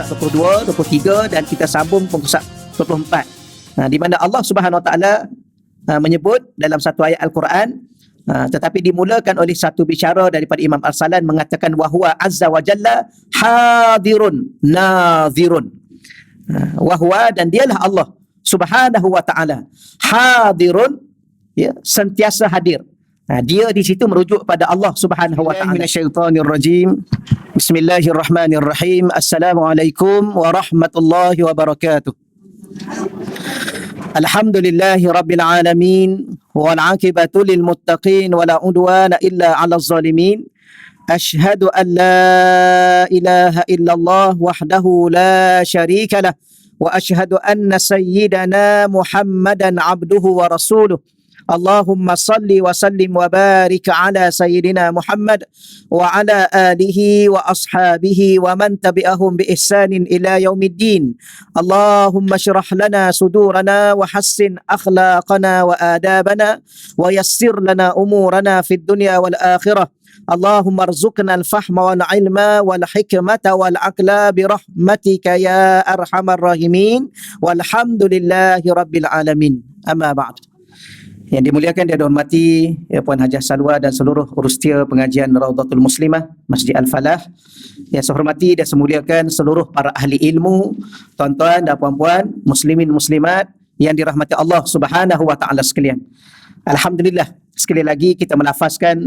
pengkusak 22, 23 dan kita sambung pengkusak 24. Di mana Allah Subhanahu Wa Taala menyebut dalam satu ayat Al-Quran, tetapi dimulakan oleh satu bicara daripada Imam Arsalan mengatakan wahwa azza wa jalla hadirun nazirun. Wahwa dan dialah Allah Subhanahu Wa Taala hadirun, ya, sentiasa hadir. Dia di situ merujuk pada Allah Subhanahu Wa Taala. Minasyaitonirrajim. Bismillahirrahmanirrahim. Assalamualaikum warahmatullahi wabarakatuh. Alhamdulillahi rabbil alamin wal 'aqibatu lil muttaqin wala udwana illa 'alal zalimin. Ashhadu an la ilaha illallah wahdahu la syarika lah wa ashhadu anna sayyidana Muhammadan 'abduhu wa rasuluh. Allahumma salli wa sallim wa barik ala sayyidina Muhammad wa ala alihi wa ashabihi wa man tabi'ahum bi ihsanin ila yaumiddin. Allahumma syrah lana sudurana wa hassin akhlaqana wa adabana wa yassir lana umurana fid dunya wal akhirah. Allahumma arzuqna al-fahma wal ilma wal hikmata wal aqla bi rahmatika ya arhamar rahimin. Walhamdulillahi rabbil alamin. Amma ba'd. Yang dimuliakan dan dihormati ya Puan Hajah Salwa dan seluruh urustia pengajian Raudatul Muslimah Masjid Al-Falah. Yang saya hormati dan saya muliakan seluruh para ahli ilmu, tuan-tuan dan puan-puan, muslimin muslimat yang dirahmati Allah Subhanahu Wa Taala sekalian. Alhamdulillah, sekali lagi kita melafazkan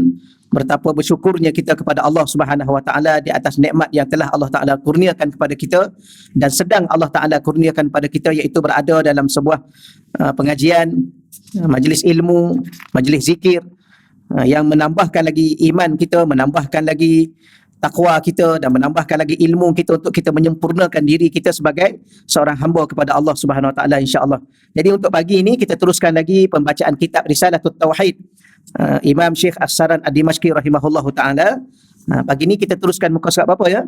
betapa bersyukurnya kita kepada Allah Subhanahu Wa Taala di atas nikmat yang telah Allah Taala kurniakan kepada kita dan sedang Allah Taala kurniakan kepada kita, iaitu berada dalam sebuah pengajian, majlis ilmu, majlis zikir yang menambahkan lagi iman kita, menambahkan lagi takwa kita dan menambahkan lagi ilmu kita untuk kita menyempurnakan diri kita sebagai seorang hamba kepada Allah Subhanahu Wa Taala, insya-Allah. Jadi untuk pagi ini kita teruskan lagi pembacaan kitab Risalatut Tauhid Imam Syekh As-Saran Ad-Dimashqi rahimahullahu taala. Pagi ini kita teruskan muka surat berapa ya?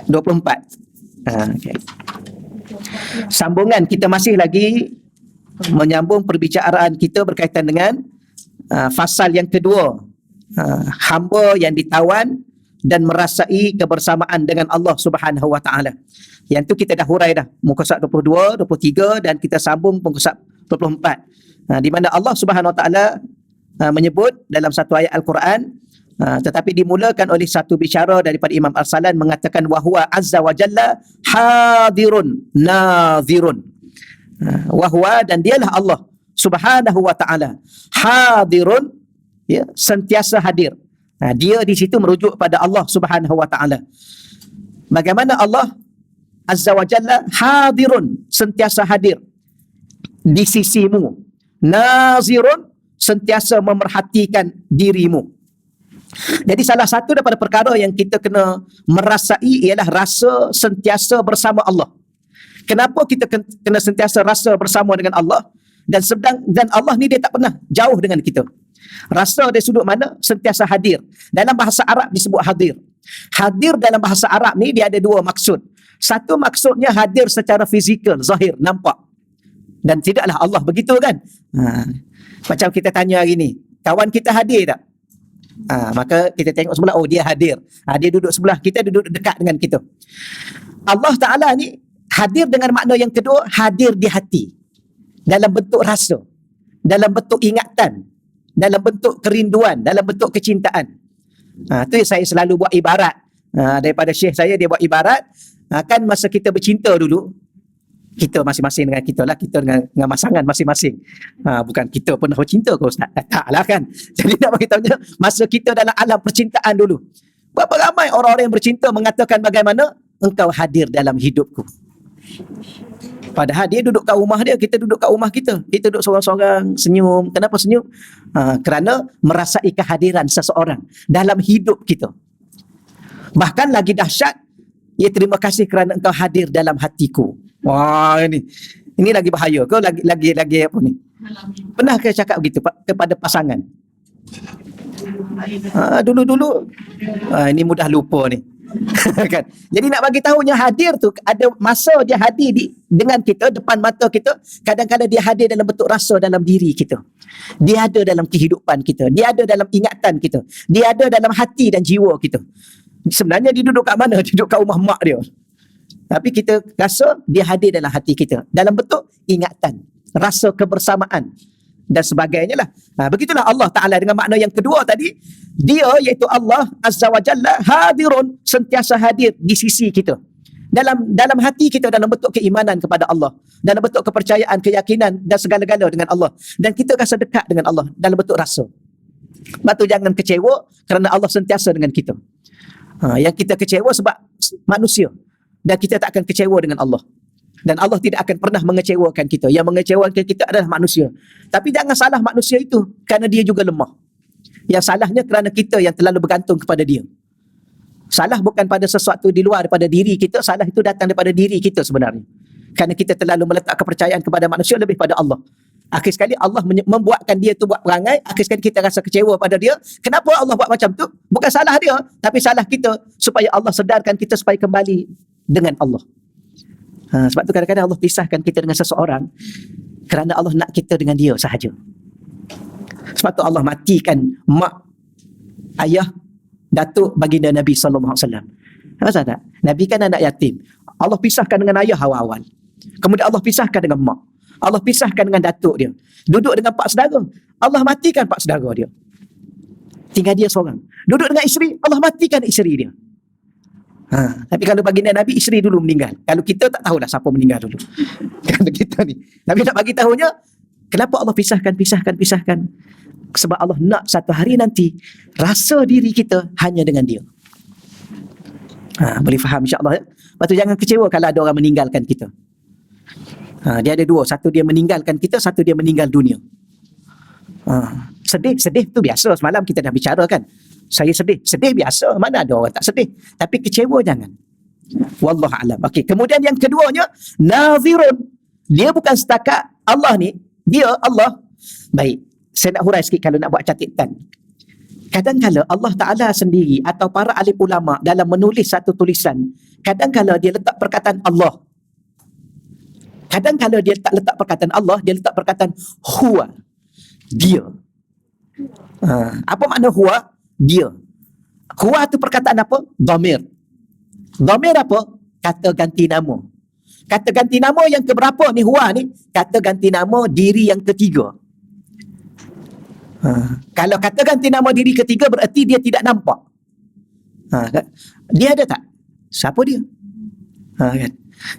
24. Okay. Sambungan kita masih lagi menyambung perbicaraan kita berkaitan dengan fasal yang kedua, hamba yang ditawan dan merasai kebersamaan dengan Allah Subhanahu Wa Taala. Yang tu kita dah hurai dah, muka surat 22, 23 dan kita sambung muka surat 24. Di mana Allah Subhanahu Wa Taala menyebut dalam satu ayat Al-Quran, tetapi dimulakan oleh satu bicara daripada Imam Arsalan mengatakan wahwa azza wa jalla hadirun nazirun. Wahwa dan dialah Allah Subhanahu Wa Taala hadirun, ya, sentiasa hadir. Dia di situ merujuk pada Allah Subhanahu Wa Taala. Bagaimana Allah Azza wa Jalla hadirun, sentiasa hadir di sisimu, nazirun, sentiasa memerhatikan dirimu. Jadi salah satu daripada perkara yang kita kena merasai ialah rasa sentiasa bersama Allah. Kenapa kita kena sentiasa rasa bersama dengan Allah? Dan Allah ni dia tak pernah jauh dengan kita. Rasa dari sudut mana? Sentiasa hadir. Dalam bahasa Arab disebut hadir. Hadir dalam bahasa Arab ni dia ada dua maksud. Satu maksudnya hadir secara fizikal, zahir, nampak. Dan tidaklah Allah begitu kan? Macam kita tanya hari ni, kawan kita hadir tak? Maka kita tengok sebelah, oh dia hadir. Dia duduk sebelah kita, duduk dekat dengan kita. Allah Ta'ala ni hadir dengan makna yang kedua, hadir di hati. Dalam bentuk rasa, dalam bentuk ingatan, dalam bentuk kerinduan, dalam bentuk kecintaan. Itu saya selalu buat ibarat. Daripada syekh saya, dia buat ibarat. Kan masa kita bercinta dulu, kita masing-masing dengan kita lah, kita dengan pasangan masing-masing. Bukan kita pernah bercinta ke Ustaz? Tak lah kan. Jadi nak beritahu, masa kita dalam alam percintaan dulu, berapa ramai orang-orang yang bercinta mengatakan bagaimana engkau hadir dalam hidupku. Padahal dia duduk kat rumah dia, kita duduk kat rumah kita. Kita duduk seorang-seorang, senyum. Kenapa senyum? Kerana merasai kehadiran seseorang dalam hidup kita. Bahkan lagi dahsyat, ya terima kasih kerana engkau hadir dalam hatiku. Wah, ini lagi bahaya. Kau lagi apa ni? Pernah ke cakap begitu kepada pasangan? Dulu-dulu. Ini mudah lupa ni. Kan? Jadi nak bagi tahunya hadir tu ada masa dia hadir dengan kita, depan mata kita. Kadang-kadang dia hadir dalam bentuk rasa dalam diri kita. Dia ada dalam kehidupan kita. Dia ada dalam ingatan kita. Dia ada dalam hati dan jiwa kita. Sebenarnya dia duduk kat mana? Duduk kat rumah mak dia. Tapi kita rasa dia hadir dalam hati kita. Dalam bentuk ingatan, rasa kebersamaan dan sebagainya lah. Begitulah Allah Ta'ala dengan makna yang kedua tadi. Dia iaitu Allah Azza wa Jalla hadirun, sentiasa hadir di sisi kita. Dalam hati kita, dalam bentuk keimanan kepada Allah, dalam bentuk kepercayaan, keyakinan dan segala-gala dengan Allah. Dan kita rasa dekat dengan Allah dalam bentuk rasa. Sebab tu jangan kecewa kerana Allah sentiasa dengan kita. Yang kita kecewa sebab manusia. Dan kita tak akan kecewa dengan Allah. Dan Allah tidak akan pernah mengecewakan kita. Yang mengecewakan kita adalah manusia. Tapi jangan salah manusia itu, kerana dia juga lemah. Yang salahnya kerana kita yang terlalu bergantung kepada dia. Salah bukan pada sesuatu di luar daripada diri kita, salah itu datang daripada diri kita sebenarnya. Kerana kita terlalu meletak kepercayaan kepada manusia lebih pada Allah. Akhir sekali Allah membuatkan dia tu buat perangai, akhir sekali kita rasa kecewa pada dia. Kenapa Allah buat macam tu? Bukan salah dia, tapi salah kita, supaya Allah sedarkan kita supaya kembali dengan Allah. Sebab tu kadang-kadang Allah pisahkan kita dengan seseorang kerana Allah nak kita dengan dia sahaja. Sebab tu Allah matikan mak, ayah, datuk baginda Nabi sallallahu alaihi wasallam. Rasa tak? Nabi kan anak yatim. Allah pisahkan dengan ayah awal-awal. Kemudian Allah pisahkan dengan mak. Allah pisahkan dengan datuk dia. Duduk dengan pak saudara. Allah matikan pak saudara dia. Tinggal dia seorang. Duduk dengan isteri. Allah matikan isteri dia. Tapi kalau baginda Nabi, isteri dulu meninggal. Kalau kita tak tahulah siapa meninggal dulu. Kalau kita ni. Nabi nak bagi tahunya, kenapa Allah pisahkan. Sebab Allah nak satu hari nanti rasa diri kita hanya dengan dia. Boleh faham insya-Allah ya. Lepas tu jangan kecewa kalau ada orang meninggalkan kita. Dia ada dua, satu dia meninggalkan kita, satu dia meninggal dunia. Sedih tu biasa, semalam kita dah bicara kan. Saya sedih biasa, mana ada orang tak sedih. Tapi kecewa jangan. Wallahu a'lam. Okey, kemudian yang keduanya, nazirun. Dia bukan setakat Allah ni, dia Allah. Baik, saya nak hurai sikit kalau nak buat catatan. Kadang-kala Allah Ta'ala sendiri atau para alim ulama dalam menulis satu tulisan, kadang-kala dia letak perkataan Allah. Kadang-kala dia tak letak perkataan Allah, dia letak perkataan huwa. Dia. Apa makna huwa? Dia. Huwa tu perkataan apa? Dhamir. Dhamir apa? Kata ganti nama. Kata ganti nama yang keberapa ni huwa ni? Kata ganti nama diri yang ketiga. Kalau kata ganti nama diri ketiga berarti dia tidak nampak. Dia ada tak? Siapa dia? Kan?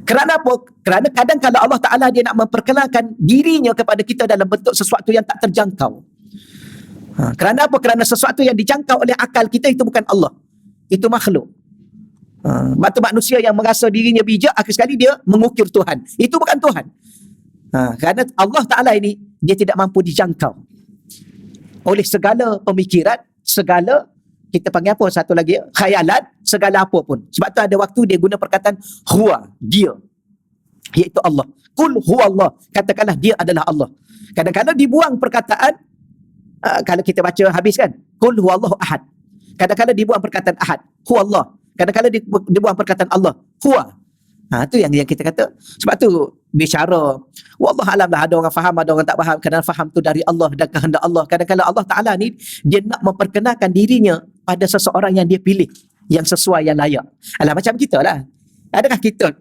Kerana apa? Kerana kadang kalau Allah Ta'ala dia nak memperkenalkan dirinya kepada kita dalam bentuk sesuatu yang tak terjangkau. Kerana apa? Kerana sesuatu yang dijangkau oleh akal kita itu bukan Allah. Itu makhluk. Waktu manusia yang merasa dirinya bijak, akhir sekali dia mengukir Tuhan. Itu bukan Tuhan. Kerana Allah Ta'ala ini, dia tidak mampu dijangkau oleh segala pemikiran, segala, kita panggil apa satu lagi, khayalan, segala apa pun. Sebab tu ada waktu dia guna perkataan huwa, dia, iaitu Allah. Kul huwa Allah, katakanlah dia adalah Allah. Kadang-kadang dibuang perkataan, kalau kita baca habis kan, kul huwa Allahu ahad. Kadang-kadang dibuang perkataan ahad, huwa Allah. Kadang-kadang dibuang perkataan Allah, huwa. Itu yang kita kata. Sebab tu bicara wallah alam lah, ada orang faham, ada orang tak faham. Kerana faham tu dari Allah dan kehendak Allah. Kadang-kadang Allah Ta'ala ni dia nak memperkenalkan dirinya pada seseorang yang dia pilih, yang sesuai, yang layak. Alah macam kita lah. Adakah kita,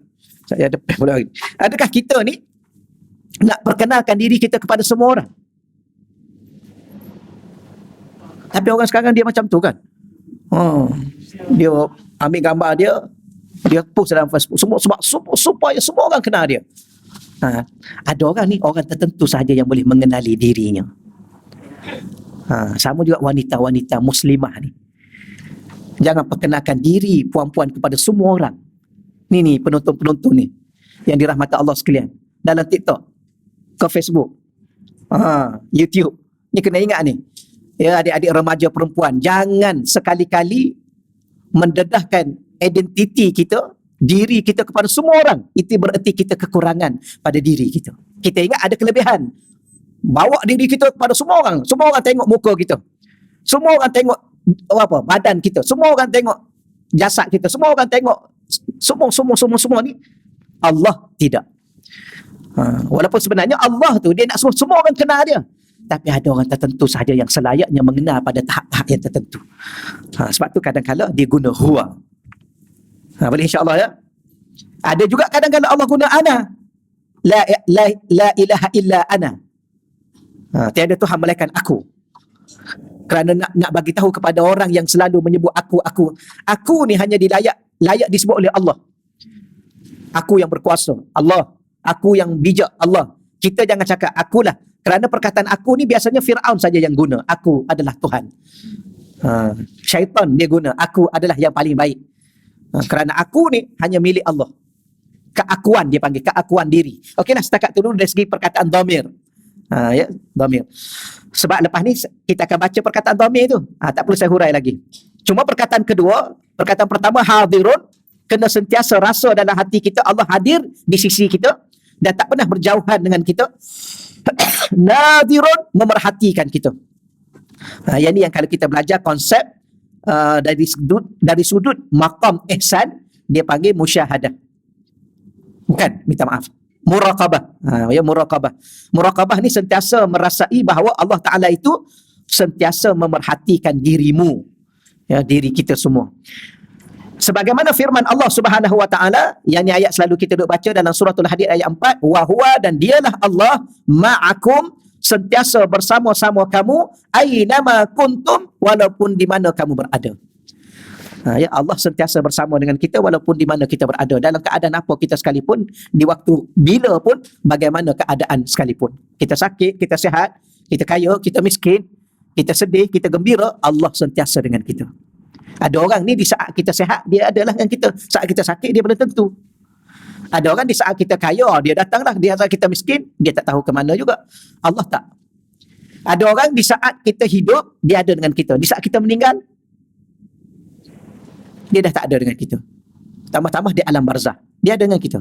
saya depan pula lagi, adakah kita ni nak perkenalkan diri kita kepada semua orang? Tapi orang sekarang dia macam tu kan. Dia ambil gambar dia post dalam Facebook supaya semua orang kenal dia. Ada orang ni, orang tertentu sahaja yang boleh mengenali dirinya. Sama juga wanita-wanita muslimah ni. Jangan perkenalkan diri puan-puan kepada semua orang. Ni penonton-penonton ni yang dirahmati Allah sekalian. Dalam TikTok, ke Facebook, YouTube. Ni kena ingat ni. Ya, adik-adik remaja perempuan, jangan sekali-kali mendedahkan identiti kita, diri kita kepada semua orang. Itu bererti kita kekurangan pada diri kita. Kita ingat ada kelebihan. Bawa diri kita kepada semua orang. Semua orang tengok muka kita. Semua orang tengok badan kita. Semua orang tengok jasad kita. Semua orang tengok semua ni. Allah tidak. Walaupun sebenarnya Allah tu dia nak semua orang kenal dia. tapi ada orang tertentu sahaja yang selayaknya mengenal pada tahap-tahap yang tertentu. Sebab tu kadang-kadang dia guna huwa. Boleh insya-Allah ya. Ada juga kadang-kadang Allah guna ana. La ilaha illa ana. Tiada Tuhan melainkan aku. Kerana nak bagi tahu kepada orang yang selalu menyebut aku. Aku ni hanya layak disebut oleh Allah. Aku yang berkuasa, Allah. Aku yang bijak, Allah. Kita jangan cakap akulah. Kerana perkataan aku ni biasanya Fir'aun saja yang guna. Aku adalah Tuhan. Syaitan dia guna. Aku adalah yang paling baik. Kerana aku ni hanya milik Allah. Keakuan dia panggil. Keakuan diri. Okeylah, setakat tu dulu dari segi perkataan dhamir. Ya, dhamir. Sebab lepas ni kita akan baca perkataan dhamir tu. Tak perlu saya hurai lagi. Cuma perkataan kedua, perkataan pertama hadirun, kena sentiasa rasa dalam hati kita Allah hadir di sisi kita dan tak pernah berjauhan dengan kita. Nadirun, memerhatikan kita. Yang ni yang kalau kita belajar konsep dari sudut maqam ihsan, dia panggil musyahadah. Bukan, minta maaf. Muraqabah. Ya, muraqabah. Muraqabah ni sentiasa merasai bahawa Allah Ta'ala itu sentiasa memerhatikan dirimu. Ya, diri kita semua. Sebagaimana firman Allah Subhanahu wa taala, yang ni ayat selalu kita duk baca dalam suratul Hadid ayat 4, wa huwa, dan dialah Allah ma'akum, sentiasa bersama-sama kamu, ainama kuntum, walaupun di mana kamu berada. Ya, Allah sentiasa bersama dengan kita walaupun di mana kita berada, dalam keadaan apa kita sekalipun, di waktu bila pun, bagaimana keadaan sekalipun. Kita sakit, kita sihat, kita kaya, kita miskin, kita sedih, kita gembira, Allah sentiasa dengan kita. Ada orang ni di saat kita sihat, dia adalah dengan kita. Saat kita sakit, dia belum tentu. Ada orang di saat kita kaya, dia datanglah. Di saat kita miskin, dia tak tahu ke mana juga. Allah tak. Ada orang di saat kita hidup, dia ada dengan kita. Di saat kita meninggal, dia dah tak ada dengan kita. Tambah-tambah di alam barzah, dia ada dengan kita.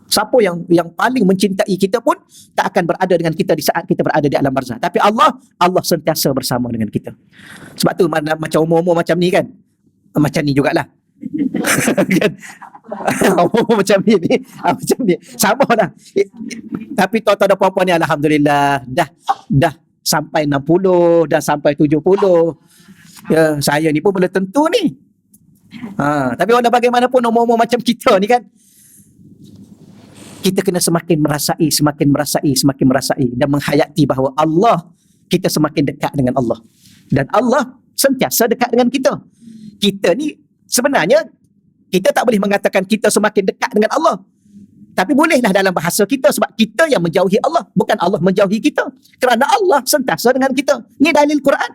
Siapa yang paling mencintai kita pun tak akan berada dengan kita di saat kita berada di alam barzah. Tapi Allah sentiasa bersama dengan kita. Sebab tu macam umur-umur macam ni kan, macam ni jugalah. Kan? Umur macam ni macam ni. Sama dah. Tapi tuan-tuan dan puan-puan ni alhamdulillah dah sampai 60, dah sampai 70. Ya, saya ni pun belum tentu ni. Tapi walau bagaimanapun umur-umur macam kita ni kan, kita kena semakin merasai dan menghayati bahawa Allah, kita semakin dekat dengan Allah. Dan Allah sentiasa dekat dengan kita. Kita ni sebenarnya, kita tak boleh mengatakan kita semakin dekat dengan Allah. Tapi bolehlah dalam bahasa kita, sebab kita yang menjauhi Allah, bukan Allah menjauhi kita. Kerana Allah sentiasa dengan kita. Ni dalil Quran.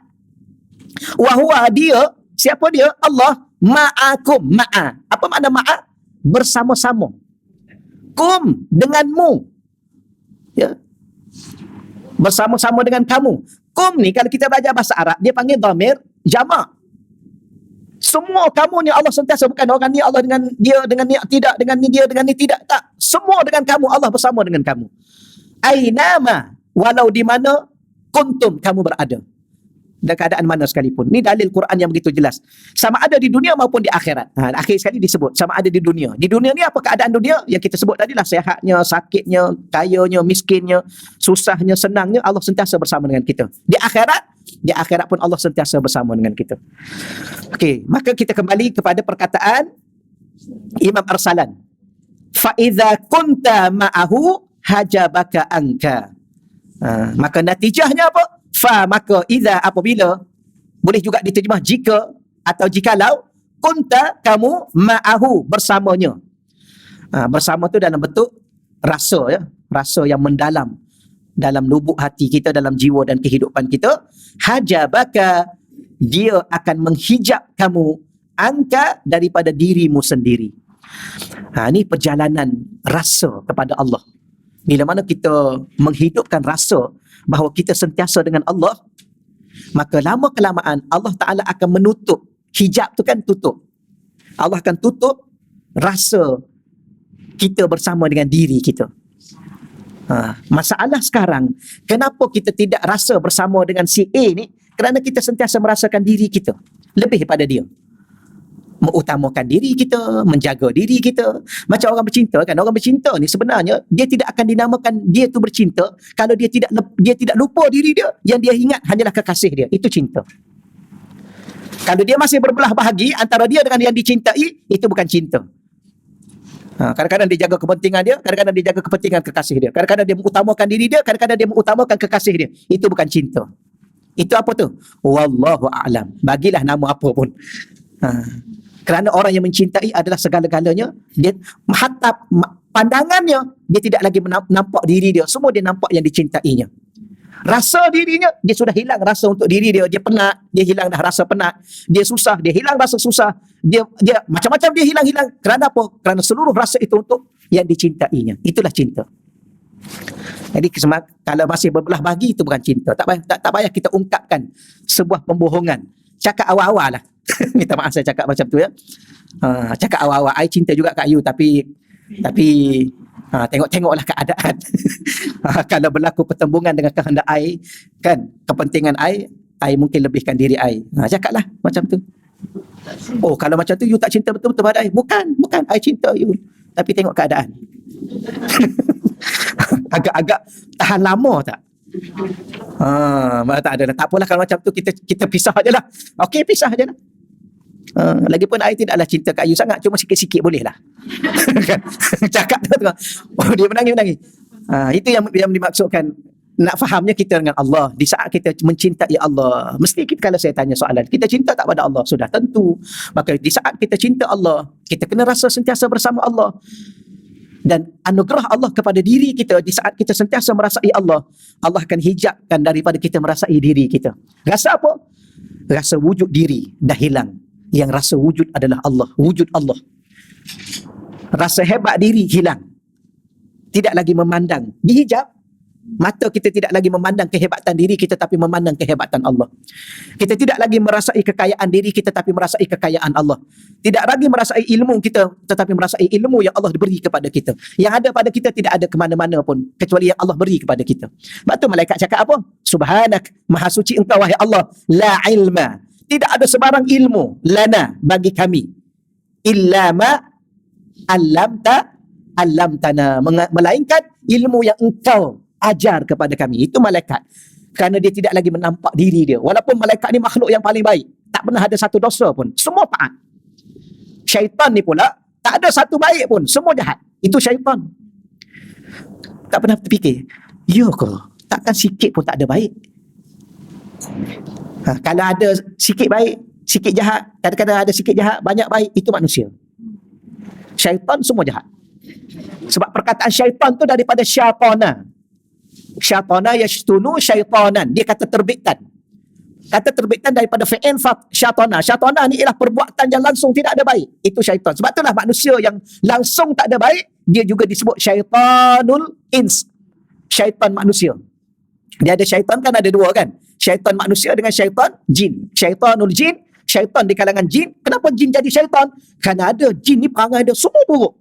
Wa huwa, dia, siapa dia? Allah, ma'akum, ma'a. Apa makna ma'a? Bersama-sama. Kum, denganmu. Ya. Bersama-sama dengan kamu. Kum ni kalau kita belajar bahasa Arab, dia panggil dhamir jamak. Semua kamu ni Allah sentiasa, bukan orang ni Allah dengan dia, dengan ni tidak, dengan ni dia, dengan ni tidak. Tak. Semua dengan kamu, Allah bersama dengan kamu. Ainama, walau di mana kuntum kamu berada. Dan keadaan mana sekalipun. Ni dalil Quran yang begitu jelas. Sama ada di dunia maupun di akhirat. Akhir sekali disebut sama ada di dunia. Di dunia ni apa keadaan dunia? Yang kita sebut tadi lah, sehatnya, sakitnya, kayanya, miskinnya, susahnya, senangnya, Allah sentiasa bersama dengan kita. Di akhirat pun Allah sentiasa bersama dengan kita. Okey, maka kita kembali kepada perkataan Imam Arsalan. Fa idza kunta ma'ahu hajabaka anka. Maka natijahnya apa? Fa, maka idza, apabila, boleh juga diterjemah jika atau jikalau, kunta, kamu, ma'ahu, bersamanya. Bersama tu dalam bentuk rasa, ya, rasa yang mendalam dalam lubuk hati kita, dalam jiwa dan kehidupan kita. Hajabaka, dia akan menghijab kamu, angka, daripada dirimu sendiri. Ini perjalanan rasa kepada Allah. Bila mana kita menghidupkan rasa bahawa kita sentiasa dengan Allah, maka lama-kelamaan Allah Ta'ala akan menutup. Hijab tu kan tutup. Allah akan tutup rasa kita bersama dengan diri kita. Masalah sekarang, kenapa kita tidak rasa bersama dengan si A ni? Kerana kita sentiasa merasakan diri kita lebih daripada dia. mengutamakan diri kita, menjaga diri kita. Macam orang bercinta kan, orang bercinta ni sebenarnya dia tidak akan dinamakan dia tu bercinta kalau dia tidak lupa diri dia, yang dia ingat hanyalah kekasih dia. Itu cinta. Kalau dia masih berbelah bahagi antara dia dengan yang dicintai, itu bukan cinta. Kadang-kadang dia jaga kepentingan dia, kadang-kadang dia jaga kepentingan kekasih dia, kadang-kadang dia mengutamakan diri dia, kadang-kadang dia mengutamakan kekasih dia. Itu bukan cinta. Itu apa tu? Wallahu a'lam. Bagilah nama apa pun. Kerana orang yang mencintai adalah segala-galanya. Dia hatta pandangannya, dia tidak lagi nampak diri dia, semua dia nampak yang dicintainya. Rasa dirinya, dia sudah hilang rasa untuk diri dia. Dia penat, dia hilang dah rasa penat. Dia susah, dia hilang rasa susah. Dia macam-macam dia hilang. Kerana apa? Kerana seluruh rasa itu untuk yang dicintainya. Itulah cinta. Jadi kalau masih berbelah bagi, itu bukan cinta. Tak payah kita ungkapkan sebuah pembohongan. Cakap awal-awal lah. Minta maaf saya cakap macam tu ya. Cakap awal-awal, I cinta juga kat you, tapi tengok-tengoklah keadaan. Kalau berlaku pertembungan dengan kehendak I, kan, kepentingan I mungkin lebihkan diri I. Cakaplah macam tu. Oh, kalau macam tu you tak cinta betul-betul pada I. Bukan, I cinta you, tapi tengok keadaan. Agak-agak tahan lama tak? Tak ada. Tak apalah kalau macam tu, kita pisah je lah. Okey, pisah je lah. Lagipun I tidaklah cinta kat you sangat, cuma sikit-sikit boleh lah. Cakap tu, dia menangis. Itu yang dimaksudkan. Nak fahamnya kita dengan Allah. Di saat kita mencintai Allah, mesti kita, kalau saya tanya soalan, kita cinta tak pada Allah? Sudah tentu. Maka di saat kita cinta Allah, kita kena rasa sentiasa bersama Allah. Dan anugerah Allah kepada diri kita, di saat kita sentiasa merasai Allah, Allah akan hijabkan daripada kita merasai diri kita. Rasa apa? Rasa wujud diri dah hilang. Yang rasa wujud adalah Allah, wujud Allah. Rasa hebat diri hilang. Tidak lagi memandang, dihijab. Mata kita tidak lagi memandang kehebatan diri kita, tapi memandang kehebatan Allah. Kita tidak lagi merasai kekayaan diri kita, tapi merasai kekayaan Allah. Tidak lagi merasai ilmu kita, tetapi merasai ilmu yang Allah beri kepada kita. Yang ada pada kita tidak ada ke mana-mana pun, kecuali yang Allah beri kepada kita. Sebab tu malaikat cakap apa? Subhanak, maha suci engkau wahai Allah, la ilma, tidak ada sebarang ilmu lana, bagi kami, illa ma allamtana, melainkan ilmu yang engkau ajar kepada kami. Itu malaikat. Kerana dia tidak lagi menampak diri dia. Walaupun malaikat ni makhluk yang paling baik, tak pernah ada satu dosa pun, semua taat. Syaitan ni pula tak ada satu baik pun, semua jahat. Itu syaitan. Tak pernah terfikir, ya ke? Takkan sikit pun tak ada baik? Kalau ada sikit baik, sikit jahat, kadang-kadang ada sikit jahat, banyak baik, itu manusia. Syaitan semua jahat. Sebab perkataan syaitan tu daripada syaitana. Syaitana yashtunu syaitanan. Dia kata terbitan. Kata terbitan daripada fi'il syaitana. Syaitana ni ialah perbuatan yang langsung tidak ada baik. Itu syaitan. Sebab itulah manusia yang langsung tak ada baik, dia juga disebut syaitanul ins. Syaitan manusia. Dia ada syaitan kan, ada dua kan? Syaitan manusia dengan syaitan jin. Syaitanul jin, syaitan di kalangan jin. Kenapa jin jadi syaitan? Kerana ada jin ni perangai dia semua buruk.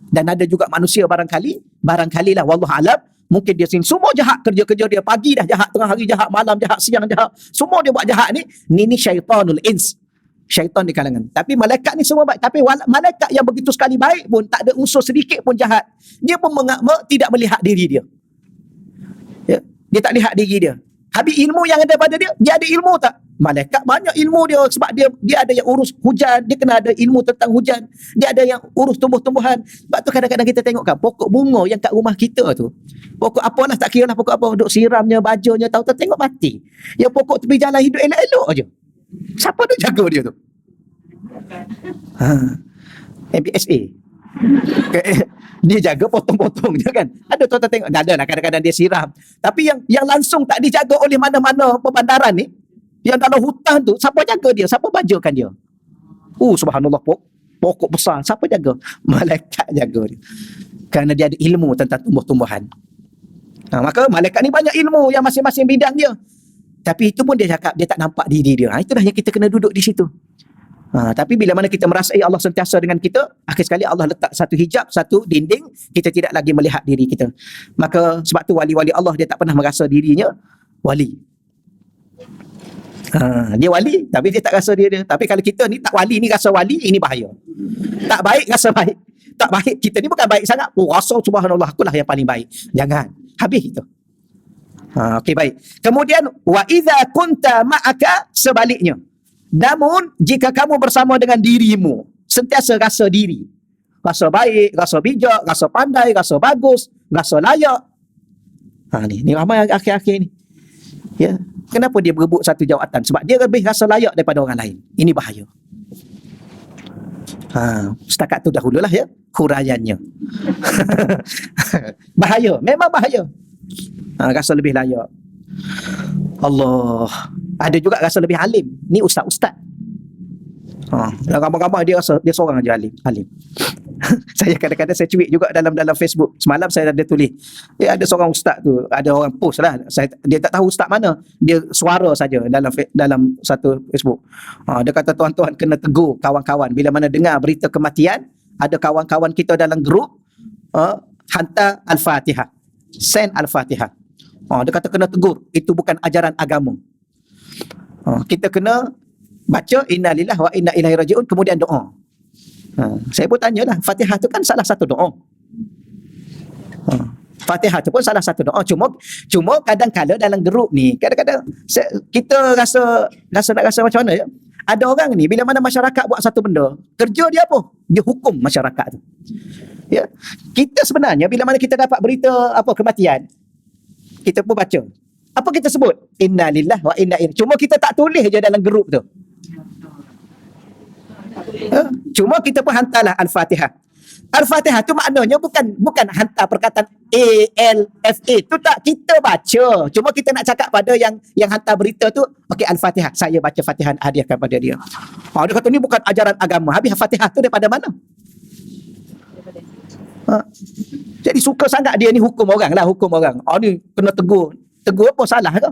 Dan ada juga manusia barangkali lah, wallahu alam, mungkin dia semua jahat, kerja-kerja dia, pagi dah jahat, tengah hari jahat, malam jahat, siang jahat, semua dia buat jahat ni syaitanul ins, syaitan di kalangan. Tapi malaikat ni semua baik. Tapi malaikat yang begitu sekali baik pun, tak ada unsur sedikit pun jahat, dia pun tidak melihat diri dia. Dia tak lihat diri dia. Habis ilmu yang ada pada dia ada ilmu tak? Malaikat banyak ilmu dia, sebab dia ada yang urus hujan, dia kena ada ilmu tentang hujan. Dia ada yang urus tumbuh-tumbuhan. Sebab tu kadang-kadang kita tengok kan, pokok bunga yang kat rumah kita tu, pokok apalah, tak kira lah pokok apa, duk siramnya, bajanya, tahu-tahu tengok mati. Yang pokok tepi jalan hidup elok-elok aja. Siapa duk jaga dia tu? MPSA. Dia jaga potong-potong je kan. Ada tuan-tuan tengok, ada lah kadang-kadang dia siram. Tapi yang langsung tak dijaga oleh mana-mana perbandaran ni, yang dalam hutan tu, siapa jaga dia? Siapa bajakan dia? Subhanallah, pokok besar, siapa jaga? Malaikat jaga dia. Kerana dia ada ilmu tentang tumbuh-tumbuhan. Maka malaikat ni banyak ilmu yang masing-masing bidang dia. Tapi itu pun dia cakap, dia tak nampak diri dia. Itulah yang kita kena duduk di situ. Tapi bila mana kita merasai Allah sentiasa dengan kita, akhir sekali Allah letak satu hijab, satu dinding, kita tidak lagi melihat diri kita. Maka sebab tu wali-wali Allah, dia tak pernah merasa dirinya wali. Dia wali tapi dia tak rasa dia. Tapi kalau kita ni tak wali ni rasa wali, ini bahaya. Tak baik rasa baik. Tak baik, kita ni bukan baik sangat. Oh, rasa subhanallah akulah yang paling baik. Jangan. Habis itu. Okey, baik. Kemudian wa idza kunta ma'aka, sebaliknya. Namun jika kamu bersama dengan dirimu, sentiasa rasa diri. Rasa baik, rasa bijak, rasa pandai, rasa bagus, rasa layak. Ni ramai akhir-akhir ni. Ya. Kenapa dia berebut satu jawatan? Sebab dia lebih rasa layak daripada orang lain. Ini bahaya. Setakat tu dahululah ya huraiannya. Bahaya, memang bahaya. Rasa lebih layak. Allah. Ada juga rasa lebih alim. Ni ustaz-ustaz. Ramai-ramai dia rasa dia seorang aja alim. Saya kadang-kadang saya cuit juga dalam Facebook. Semalam saya ada tulis. Ada seorang ustaz tu, ada orang post lah. Dia tak tahu ustaz mana. Dia suara saja dalam satu Facebook. Dia kata tuan-tuan kena tegur kawan-kawan bila mana dengar berita kematian, ada kawan-kawan kita dalam grup hantar Al-Fatihah. Send Al-Fatihah. Dia kata kena tegur. Itu bukan ajaran agama. Kita kena baca inna lillahi wa inna ilaihi raji'un, kemudian doa. Saya pun tanyalah, Fatihah tu kan salah satu doa. Fatihah tu pun salah satu doa. Cuma kadang-kadang dalam grup ni, kadang-kadang kita rasa macam mana ya? Ada orang ni bila mana masyarakat buat satu benda, kerja dia apa? Dia hukum masyarakat tu. Ya. Kita sebenarnya bila mana kita dapat berita kematian, kita pun baca. Apa kita sebut? Inna lillahi wa inna ilaihi. Cuma kita tak tulis je dalam grup tu. Cuma kita pun hantarlah Al-Fatihah. Al-Fatihah tu maknanya bukan hantar perkataan A-L-F-A. Tu tak kita baca. Cuma kita nak cakap pada yang hantar berita tu, okey Al-Fatihah. Saya baca Fatihah, hadiahkan pada dia. Dia kata ni bukan ajaran agama. Habis Fatihah tu daripada mana? Jadi suka sangat dia ni hukum orang. Ni kena tegur. Tegur apa salah ke?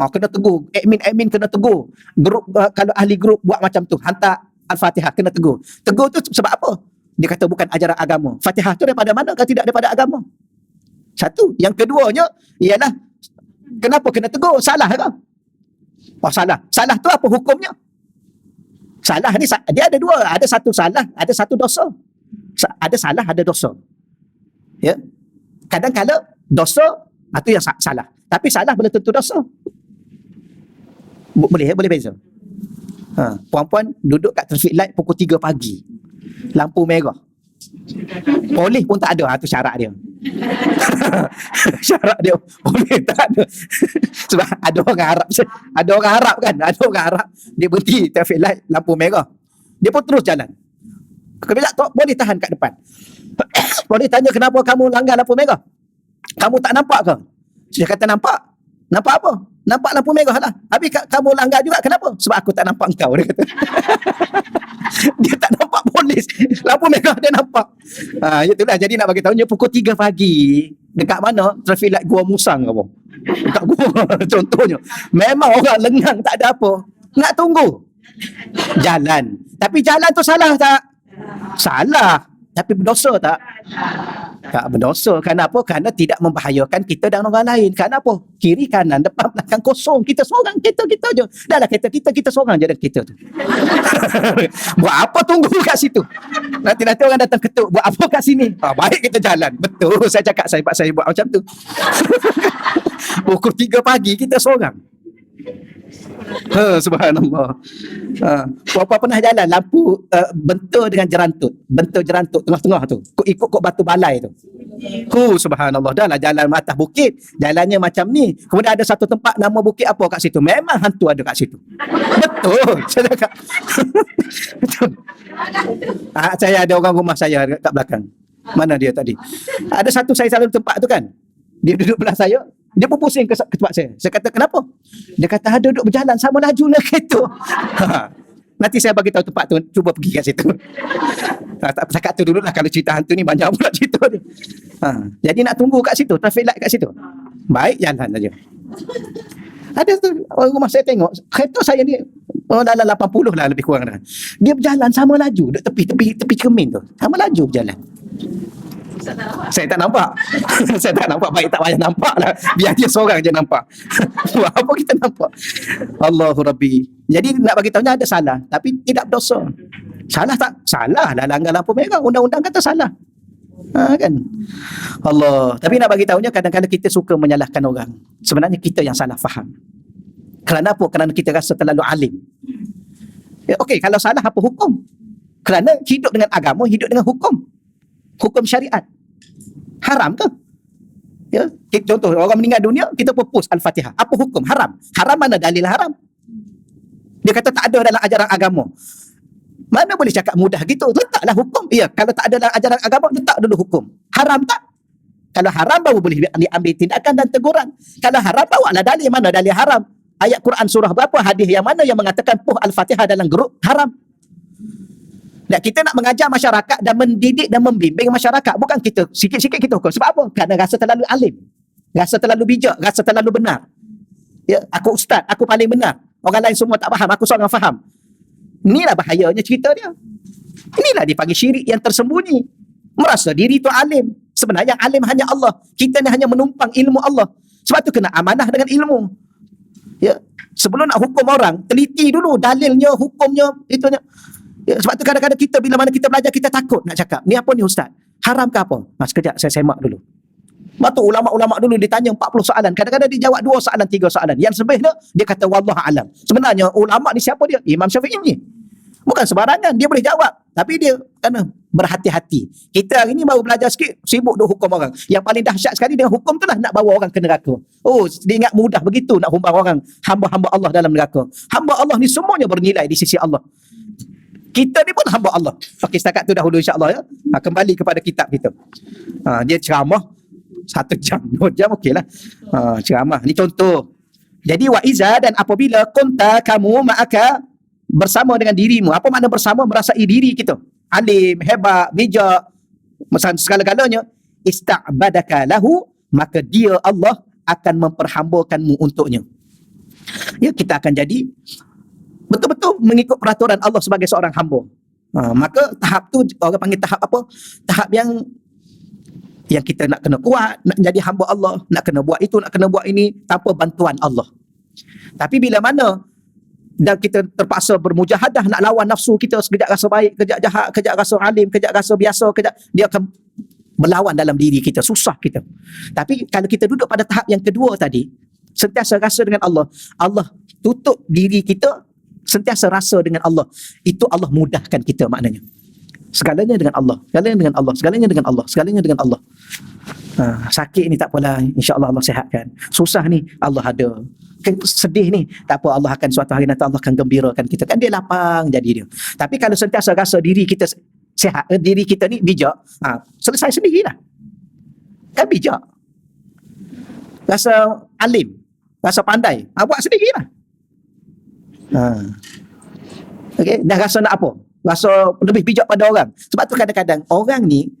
Kena tegur. Admin kena tegur. Grup kalau ahli grup buat macam tu, hantar Al-Fatihah kena tegur. Tegur tu sebab apa? Dia kata bukan ajaran agama. Fatihah tu daripada mana kalau tidak daripada agama? Satu. Yang keduanya ialah kenapa kena tegur? Salah ke? Salah. Salah tu apa hukumnya? Salah ni dia ada dua. Ada satu salah, ada satu dosa. Ada salah, ada dosa. Ya. Kadang-kadang dosa itu yang salah. Tapi salah belum tentu dosa. Boleh beza. Puan-puan duduk kat traffic light pukul 3 pagi. Lampu merah. Polis pun tak ada. Itu syarat dia. Syarat dia boleh tak ada. Sebab ada orang Arab kan. Ada orang Arab dia berhenti traffic light lampu merah. Dia pun terus jalan. Bila tak boleh tahan kat depan. Boleh tanya kenapa kamu langgar lampu merah? Kamu tak nampak ke? Saya kata nampak. Nampak apa? Nampak lampu merah lah. Habis kamu langgar juga, kenapa? Sebab aku tak nampak engkau, dia kata. Dia tak nampak polis. Lampu merah dia nampak. Itulah, jadi nak bagi tahunya pukul 3 pagi. Dekat mana? Traffic light Gua Musang ke apa? Dekat Gua, contohnya. Memang orang lengang, tak ada apa. Nak tunggu. Jalan. Tapi jalan tu salah tak? Salah. Tapi berdosa tak? Tak berdosa. Kenapa? Kerana tidak membahayakan kita dan orang lain. Kenapa? Kiri, kanan, depan, belakang kosong. Kita seorang, kita je. Dah lah kita seorang je dalam kita tu. Buat apa tunggu kat situ? Nanti orang datang ketuk. Buat apa kat sini? Baik kita jalan. Betul saya cakap, saya buat macam tu. Pukul 3 pagi kita seorang. Subhanallah. Puan-puan pernah jalan lampu bentur dengan jerantut. Bentur jerantut tengah-tengah tu. Ikut batu balai tu. Subhanallah. Dah lah jalan atas bukit. Jalannya macam ni. Kemudian ada satu tempat nama bukit apa kat situ. Memang hantu ada kat situ. Betul. Saya cakap. Betul. Saya ada orang rumah saya kat belakang. Mana dia tadi? Ada satu saya selalu tempat tu kan. Dia duduk belah saya. Dia pun pusing ke tempat saya. Saya kata, kenapa? Dia kata, duduk berjalan sama laju lah kereta. Nanti saya bagi tahu tempat tu. Cuba pergi kat situ. Tak cakap tu dulu lah. Kalau cerita hantu ni banyak pula cerita ni. Jadi nak tunggu kat situ. Traffic light kat situ. Baik, jalan saja. Ada tu orang rumah saya tengok. Kereta saya ni dalam 80 lah lebih kurang. Dia berjalan sama laju. Duduk tepi cermin tu. Sama laju berjalan. Saya tak nampak. Saya tak nampak, baik tak payah nampak lah. Biar dia seorang je nampak. Buat apa kita nampak? Allahu Rabbi. Jadi nak bagi tahunya ada salah, tapi tidak berdosa. Salah tak? Salah lah, langgar lampu merah. Undang-undang kata salah. Kan? Allah. Tapi nak bagi tahunya kadang-kadang kita suka menyalahkan orang. Sebenarnya kita yang salah faham. Kerana apa? Kerana kita rasa terlalu alim. Ya, okey, kalau salah apa hukum? Kerana hidup dengan agama, hidup dengan hukum. Hukum syariat. Haram ke? Ya, contoh orang meninggal dunia, kita propose Al-Fatihah. Apa hukum? Haram. Haram mana dalil haram? Dia kata tak ada dalam ajaran agama. Mana boleh cakap mudah gitu? Letaklah hukum. Ya, kalau tak ada dalam ajaran agama, letak dulu hukum. Haram tak? Kalau haram baru boleh diambil tindakan dan teguran. Kalau haram, bawalah dalil. Mana dalil haram? Ayat Quran surah berapa? Hadis yang mana yang mengatakan Al-Fatihah dalam grup haram? Dan kita nak mengajar masyarakat dan mendidik dan membimbing masyarakat. Bukan kita, sikit-sikit kita hukum. Sebab apa? Kerana rasa terlalu alim. Rasa terlalu bijak. Rasa terlalu benar. Ya, aku ustaz, aku paling benar. Orang lain semua tak faham, aku seorang faham. Inilah bahayanya cerita dia. Inilah dipanggil syirik yang tersembunyi. Merasa diri tu alim. Sebenarnya yang alim hanya Allah. Kita ni hanya menumpang ilmu Allah. Sebab tu kena amanah dengan ilmu. Ya, sebelum nak hukum orang, teliti dulu dalilnya, hukumnya, itunya. Ya, sebab tu kadang-kadang kita bila mana kita belajar, kita takut nak cakap, ni apa ni ustaz? Haram ke apa? Sekejap, saya semak dulu. Lepas tu ulama-ulama dulu ditanya 40 soalan. Kadang-kadang dia jawab 2 soalan, 3 soalan. Yang sebelahnya, dia kata wallahu alam. Sebenarnya ulama ni siapa dia? Imam Syafi'i ni. Bukan sembarangan, dia boleh jawab. Tapi dia kena berhati-hati. Kita hari ni baru belajar sikit, sibuk duk hukum orang. Yang paling dahsyat sekali dengan hukum tu lah nak bawa orang ke neraka. Oh, dia ingat mudah begitu nak humbang orang, hamba-hamba Allah dalam neraka. Hamba Allah ni semuanya bernilai di sisi Allah. Kita ni pun hamba Allah. Okey, setakat tu dahulu insya-Allah ya. Kembali kepada kitab kita. Dia ceramah 1 jam, 2 jam okeylah. Ceramah ni contoh. Jadi wa iza, dan apabila kunta kamu ma'aka, bersama dengan dirimu. Apa makna bersama? Merasai diri kita alim, hebat, bijak, segala-galanya. Ista'badaka lahu, maka dia Allah akan memperhambakanmu untuknya. Ya, kita akan jadi betul-betul mengikut peraturan Allah sebagai seorang hamba. Maka tahap tu orang panggil tahap apa? Tahap yang kita nak kena kuat, nak jadi hamba Allah, nak kena buat itu, nak kena buat ini tanpa bantuan Allah. Tapi bila mana dan kita terpaksa bermujahadah nak lawan nafsu kita, sekejap rasa baik, kejap jahat, kejap rasa alim, kejap rasa biasa, kejap dia akan berlawan dalam diri kita, susah kita. Tapi kalau kita duduk pada tahap yang kedua tadi, sentiasa rasa dengan Allah, Allah tutup diri kita, sentiasa rasa dengan Allah, itu Allah mudahkan kita maknanya. Segalanya dengan Allah, segalanya dengan Allah, segalanya dengan Allah, segalanya dengan Allah. Sakit ni tak apalah, insya-Allah Allah sihatkan. Susah ni Allah ada. Sedih ni tak apa, Allah akan suatu hari nanti Allah akan gembirakan kita. Kan dia lapang jadi dia. Tapi kalau sentiasa rasa diri kita sihat, diri kita ni bijak, selesai sendirilah. Kan bijak. Rasa alim, rasa pandai, buat sendirilah. Okey, dah rasa nak apa? Rasa lebih bijak pada orang. Sebab tu kadang-kadang orang ni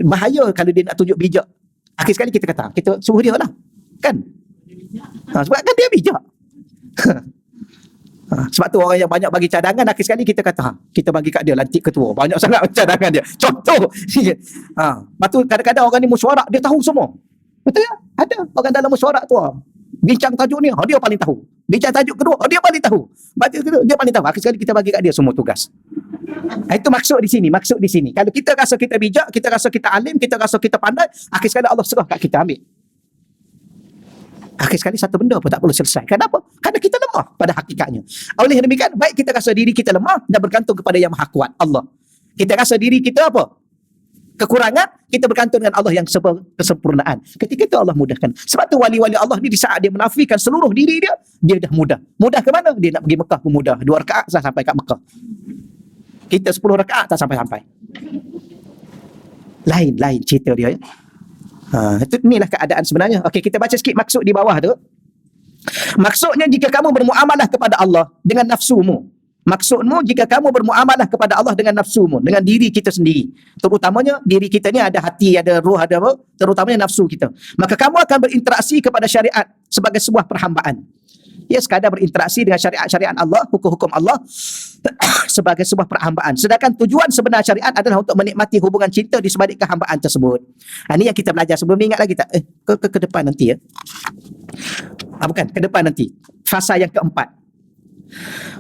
bahaya kalau dia nak tunjuk bijak. Akhir sekali kita kata, kita suruh dia lah. Kan? Sebab kan dia bijak. Sebab tu orang yang banyak bagi cadangan, akhir sekali kita kata, kita bagi kat dia lantik ketua. Banyak sangat cadangan dia. Contoh. Lepas tu kadang-kadang orang ni mesyuarat, dia tahu semua. Betul tak? Ada orang dalam mesyuarat tu. Bincang tajuk ni, dia paling tahu. Bincang tajuk kedua, dia paling tahu. Baca kedua, dia paling tahu. Akhir sekali kita bagi kat dia semua tugas. Itu maksud di sini, maksud di sini. Kalau kita rasa kita bijak, kita rasa kita alim, kita rasa kita pandai, akhir sekali Allah serah kat kita ambil. Akhir sekali satu benda pun tak perlu selesai. Kenapa? Kerana kita lemah pada hakikatnya. Oleh demikian, baik kita rasa diri kita lemah dan bergantung kepada yang maha kuat, Allah. Kita rasa diri kita apa? Kekurangan, kita bergantung dengan Allah yang kesempurnaan. Ketika itu Allah mudahkan. Sebab tu wali-wali Allah ni di saat dia menafikan seluruh diri dia, dia dah mudah. Mudah ke mana? Dia nak pergi Mekah pun mudah. 2 rakaat dah sampai kat Mekah. Kita 10 rakaat tak sampai-sampai. Lain cerita dia ya. Itu inilah keadaan sebenarnya. Okey, kita baca sikit maksud di bawah tu. Maksudnya jika kamu bermuamalah kepada Allah dengan nafsumu. Maksudmu jika kamu bermuamalah kepada Allah dengan nafsumu, dengan diri kita sendiri. Terutamanya diri kita ni ada hati, ada ruh, ada apa? Terutamanya nafsu kita. Maka kamu akan berinteraksi kepada syariat sebagai sebuah perhambaan. Ia sekadar berinteraksi dengan syariat-syariat Allah, hukum-hukum Allah sebagai sebuah perhambaan. Sedangkan tujuan sebenar syariat adalah untuk menikmati hubungan cinta di sebalik kehambaan tersebut. Ini yang kita belajar sebelum ni. Ingat lagi tak? Ke depan nanti ya. Bukan, ke depan nanti. Fasa yang keempat.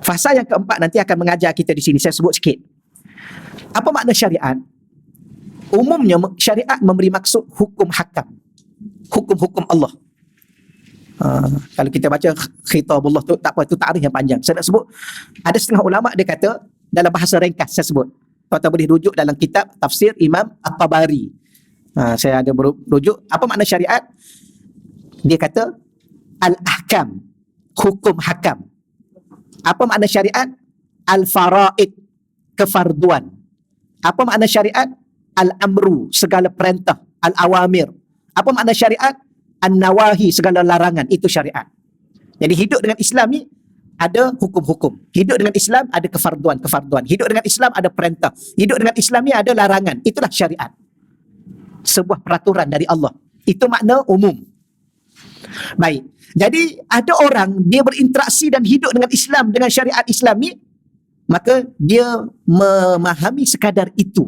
Fasa yang keempat nanti akan mengajar kita di sini. Saya sebut sikit. Apa makna syariat? Umumnya syariat memberi maksud hukum hakam. Hukum-hukum Allah. Kalau kita baca khitabullah tu, tak apa, itu takrif yang panjang. Saya nak sebut, ada setengah ulama dia kata, dalam bahasa ringkas saya sebut. Tuan-tuan boleh rujuk dalam kitab tafsir Imam At-Tabari. Saya ada rujuk, apa makna syariat? Dia kata, al-ahkam, hukum hakam. Apa makna syariat? Al-faraid, kefarduan. Apa makna syariat? Al-amru, segala perintah. Al-awamir. Apa makna syariat? An-nawahi, segala larangan. Itu syariat. Jadi hidup dengan Islam ni ada hukum-hukum. Hidup dengan Islam ada kefarduan-kefarduan. Hidup dengan Islam ada perintah. Hidup dengan Islam ni ada larangan. Itulah syariat. Sebuah peraturan dari Allah. Itu makna umum. Baik. Jadi ada orang dia berinteraksi dan hidup dengan Islam, dengan syariat Islam ni, maka dia memahami sekadar itu.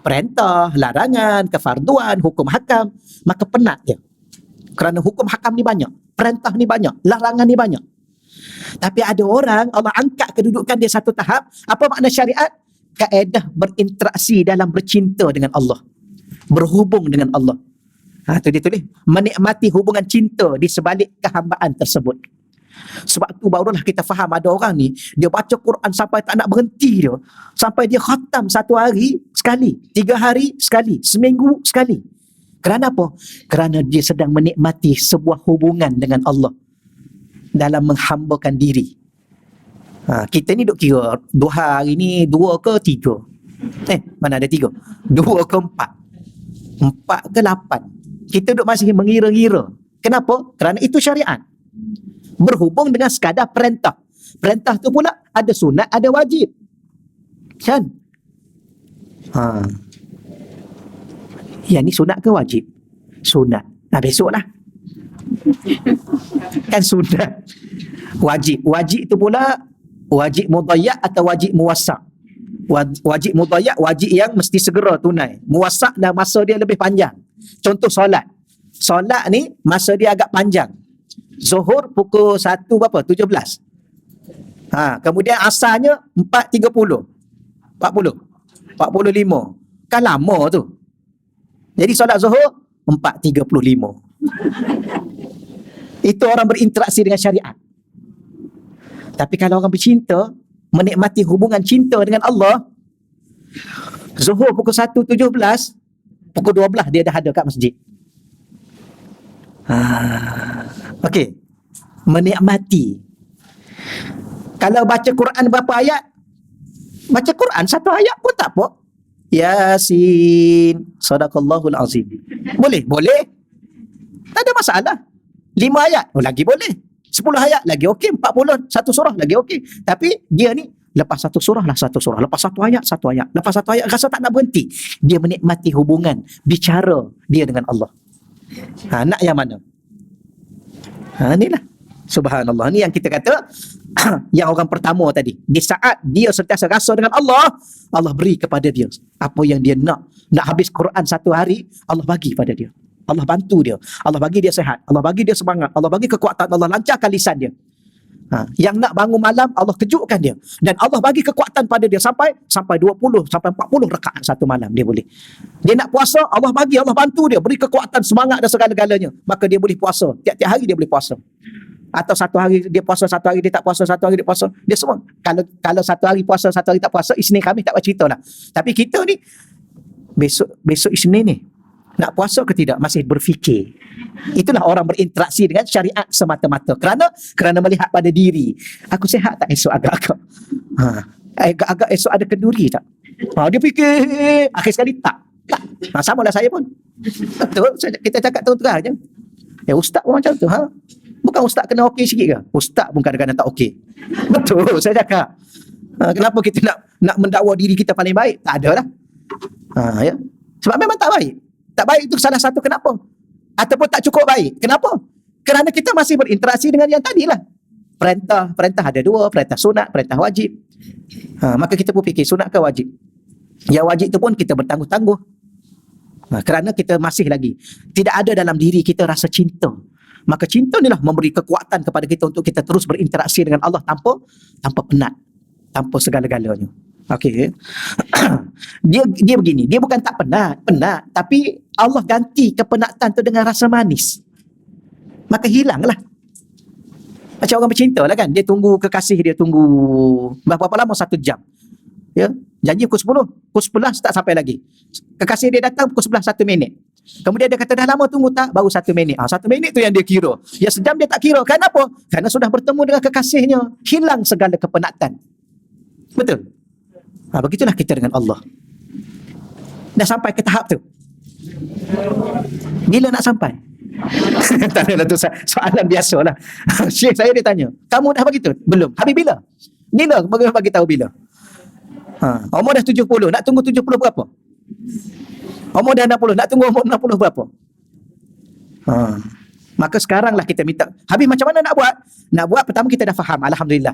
Perintah, larangan, kefarduan, hukum hakam, maka penat dia. Kerana hukum hakam ni banyak, perintah ni banyak, larangan ni banyak. Tapi ada orang, Allah angkat kedudukan dia satu tahap. Apa makna syariat? Kaedah berinteraksi dalam bercinta dengan Allah. Berhubung dengan Allah. Itu dia tulis. Menikmati hubungan cinta di sebalik kehambaan tersebut. Sebab tu barulah kita faham ada orang ni, dia baca Quran sampai tak nak berhenti dia. Sampai dia khatam 1 hari sekali, 3 hari sekali, seminggu sekali. Kerana apa? Kerana dia sedang menikmati sebuah hubungan dengan Allah dalam menghambakan diri. Kita ni duk kira 2 hari ni 2 ke 3? Mana ada 3? 2 ke 4? 4 ke 8? Kita duk masih mengira-ngira. Kenapa? Kerana itu syariat. Berhubung dengan sekadar perintah. Perintah tu pula ada sunat, ada wajib. Kan? Yang ni sunat ke wajib? Sunat. Besoklah. Kan sunat. Wajib. Wajib tu pula wajib mudayyak atau wajib muwassa'. Wajib mudayyak, wajib yang mesti segera tunai. Muwassa' dah masa dia lebih panjang. Contoh solat. Solat ni masa dia agak panjang. Zuhur pukul 1 berapa? 17. Kemudian asarnya 4.30. 40. 45. Kan lama tu. Jadi solat zuhur 4.35. Itu orang berinteraksi dengan syariat. Tapi kalau orang bercinta, menikmati hubungan cinta dengan Allah, zuhur pukul 1.17, pukul 12 dia dah ada kat masjid. Okey. Menikmati. Kalau baca Quran berapa ayat? Baca Quran 1 ayat pun tak apa. Yasin, sadaqallahul azim. Boleh? Boleh. Tak ada masalah. 5 ayat, lagi boleh. 10 ayat, lagi okey. 40, 1 surah, lagi okey. Tapi dia ni, lepas 1 surah lah 1 surah. Lepas 1 ayat, 1 ayat. Lepas 1 ayat, rasa tak nak berhenti. Dia menikmati hubungan, bicara dia dengan Allah. Nak yang mana? Inilah. Subhanallah. Ni yang kita kata, yang orang pertama tadi. Di saat dia sentiasa rasa dengan Allah, Allah beri kepada dia apa yang dia nak. Nak habis Quran 1 hari, Allah bagi pada dia. Allah bantu dia. Allah bagi dia sihat. Allah bagi dia semangat. Allah bagi kekuatan. Allah lancarkan lisan dia. Yang nak bangun malam, Allah kejutkan dia. Dan Allah bagi kekuatan pada dia sampai 20, sampai 40 rakaat satu malam dia boleh. Dia nak puasa, Allah bagi, Allah bantu dia. Beri kekuatan, semangat dan segala-galanya. Maka dia boleh puasa. Tiap-tiap hari dia boleh puasa. Atau 1 hari dia puasa, 1 hari dia tak puasa, 1 hari dia puasa. Dia semua. Kalau 1 hari puasa, 1 hari tak puasa, Isnin Khamis tak bercerita lah. Tapi kita ni, besok Isnin ni, nak puasa ke tidak? Masih berfikir. Itulah orang berinteraksi dengan syariat semata-mata. Kerana melihat pada diri. Aku sihat tak esok agak-agak? Agak-agak esok ada kenduri tak? Dia fikir. Akhir sekali tak. Samalah saya pun. Betul. Kita cakap terang-terang je. Ustaz pun macam tu. Bukan ustaz kena okey sikit ke? Ustaz pun kadang-kadang tak okey. Betul. Saya cakap. Kenapa kita nak mendakwa diri kita paling baik? Tak ada lah. Ya. Sebab memang tak baik. Tak baik itu salah satu kenapa. Ataupun tak cukup baik. Kenapa? Kerana kita masih berinteraksi dengan yang tadilah. Perintah ada dua, perintah sunat, perintah wajib. Maka kita pun fikir sunat ke wajib. Yang wajib itu pun kita bertangguh-tangguh. Kerana kita masih lagi tidak ada dalam diri kita rasa cinta. Maka cinta inilah memberi kekuatan kepada kita untuk kita terus berinteraksi dengan Allah tanpa penat, tanpa segala-galanya. Okey. dia begini, dia bukan tak penat, tapi Allah ganti kepenatan tu dengan rasa manis. Maka hilanglah. Macam orang bercinta lah kan, dia tunggu kekasih dia tunggu berapa lama, 1 jam. Ya, janji pukul 10, pukul 11 tak sampai lagi. Kekasih dia datang pukul 11 1 minit. Kemudian dia kata dah lama tunggu tak, baru 1 minit. 1 minit tu yang dia kira. Ya, sejam dia tak kira. Kenapa? Kerana sudah bertemu dengan kekasihnya, hilang segala kepenatan. Betul? Begitulah kita dengan Allah. Dah sampai ke tahap tu. Bila nak sampai? Tak adalah tu soalan biasa lah. Syekh saya dia tanya, kamu dah begitu? Belum. Habis bila? Bila? Bagi tahu bila? Umur dah 70, nak tunggu 70 berapa? Umur dah 60, nak tunggu umur 60 berapa? Maka sekaranglah kita minta. Habis macam mana nak buat? Nak buat pertama kita dah faham, alhamdulillah.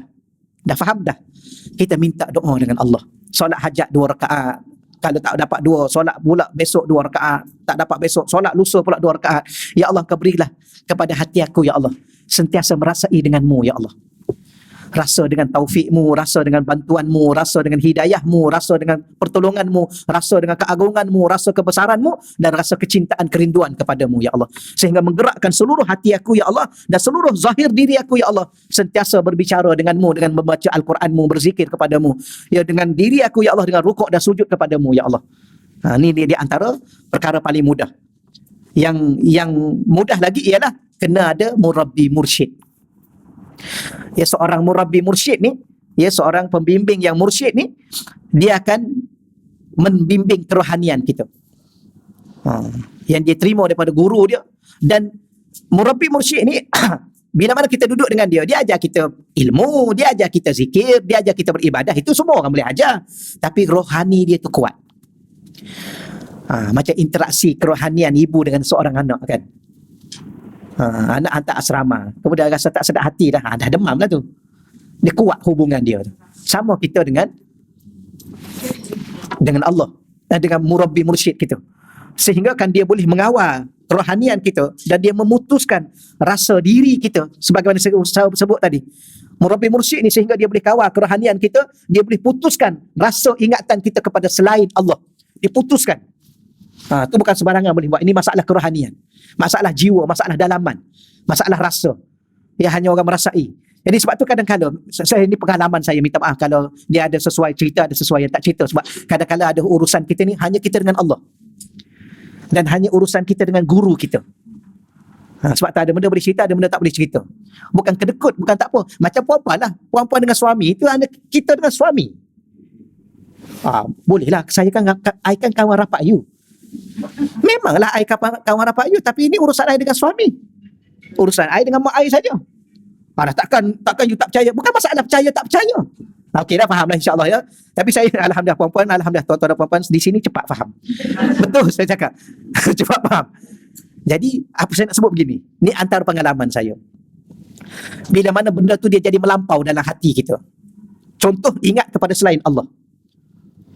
Dah faham dah. Kita minta doa dengan Allah. Solat hajat 2 rakaat. Kalau tak dapat 2, solat pula besok 2 rakaat. Tak dapat besok, solat lusa pula 2 rakaat. Ya Allah, Kau berilah kepada hati aku, ya Allah, sentiasa merasai denganmu, ya Allah. Rasa dengan taufikmu, rasa dengan bantuanmu, rasa dengan hidayahmu, rasa dengan pertolonganmu, rasa dengan keagunganmu, rasa kebesaranmu, dan rasa kecintaan, kerinduan kepadamu, ya Allah. Sehingga menggerakkan seluruh hati aku, ya Allah, dan seluruh zahir diri aku, ya Allah, sentiasa berbicara denganmu, dengan membaca Al-Quranmu, berzikir kepadamu. Ya, dengan diri aku, ya Allah, dengan rukuk dan sujud kepadamu, ya Allah. Ini di antara perkara paling mudah. Yang mudah lagi ialah kena ada murabbi mursyid. Ya, seorang murabbi mursyid ni, ya, seorang pembimbing yang mursyid ni, dia akan membimbing kerohanian kita. Yang dia terima daripada guru dia. Dan murabbi mursyid ni bila mana kita duduk dengan dia, dia ajar kita ilmu, dia ajar kita zikir, dia ajar kita beribadah, itu semua orang boleh ajar. Tapi rohani dia tu kuat. Macam interaksi kerohanian ibu dengan seorang anak kan. Anak hantar asrama, kemudian rasa tak sedap hati dah, dah demam lah tu. Dia kuat hubungan dia tu. Sama kita dengan Allah, dengan murabbi mursyid kita. Sehingga kan dia boleh mengawal kerohanian kita, dan dia memutuskan rasa diri kita. Sebagaimana saya sebut tadi, murabbi mursyid ni sehingga dia boleh kawal kerohanian kita, dia boleh putuskan rasa ingatan kita kepada selain Allah. Dia putuskan. Itu bukan sembarangan boleh buat. Ini masalah kerohanian, masalah jiwa, masalah dalaman, masalah rasa. Ya, hanya orang merasai. Jadi sebab tu kadang-kadang saya, ini pengalaman saya, minta maaf kalau dia ada sesuai cerita, ada sesuai yang tak cerita. Sebab kadang-kadang ada urusan kita ni hanya kita dengan Allah, dan hanya urusan kita dengan guru kita. Sebab tak ada benda boleh cerita, ada benda tak boleh cerita. Bukan kedekut, bukan tak apa. Macam perempuan lah, perempuan dengan suami itu hanya kita dengan suami. Bolehlah, I kan kawan rapat you. Memanglah I kawan rapat you, tapi ini urusan I dengan suami. Urusan I dengan mak I saja. Takkan you tak percaya. Bukan masalah percaya tak percaya. Okey, dah faham lah, insyaAllah ya. Tapi saya, alhamdulillah puan-puan, alhamdulillah tuan-tuan dan puan-puan di sini cepat faham. Betul saya cakap. Cepat faham. Jadi apa saya nak sebut begini, ni antara pengalaman saya. Bila mana benda tu dia jadi melampau dalam hati kita. Contoh, ingat kepada selain Allah.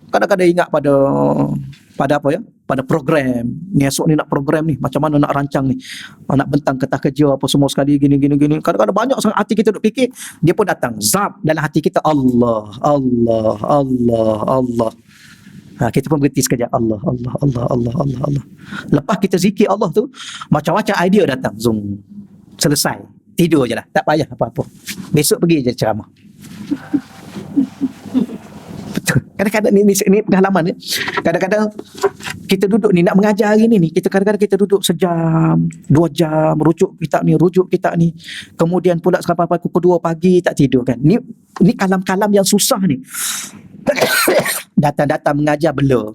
Kadang-kadang ingat pada apa ya? Pada program. Ni esok ni nak program ni, macam mana nak rancang ni. Nak bentang ketah kerja apa semua sekali gini. Kadang-kadang banyak sangat hati kita duk fikir, dia pun datang. Zap dalam hati kita, Allah. Kita pun berhenti sekejap. Allah. Lepas kita zikir Allah tu, macam-macam idea datang. Zoom. Selesai. Tidur je lah. Tak payah apa-apa. Besok pergi je ceramah. Kadang-kadang ni pengalaman ni. Kadang-kadang kita duduk ni nak mengajar hari ni, kadang-kadang kita duduk sejam, 2 jam, rujuk kitab ni. Kemudian pula sampai pukul 2 pagi tak tidur kan. Ni kalam-kalam yang susah ni. Datang-datang mengajar bela.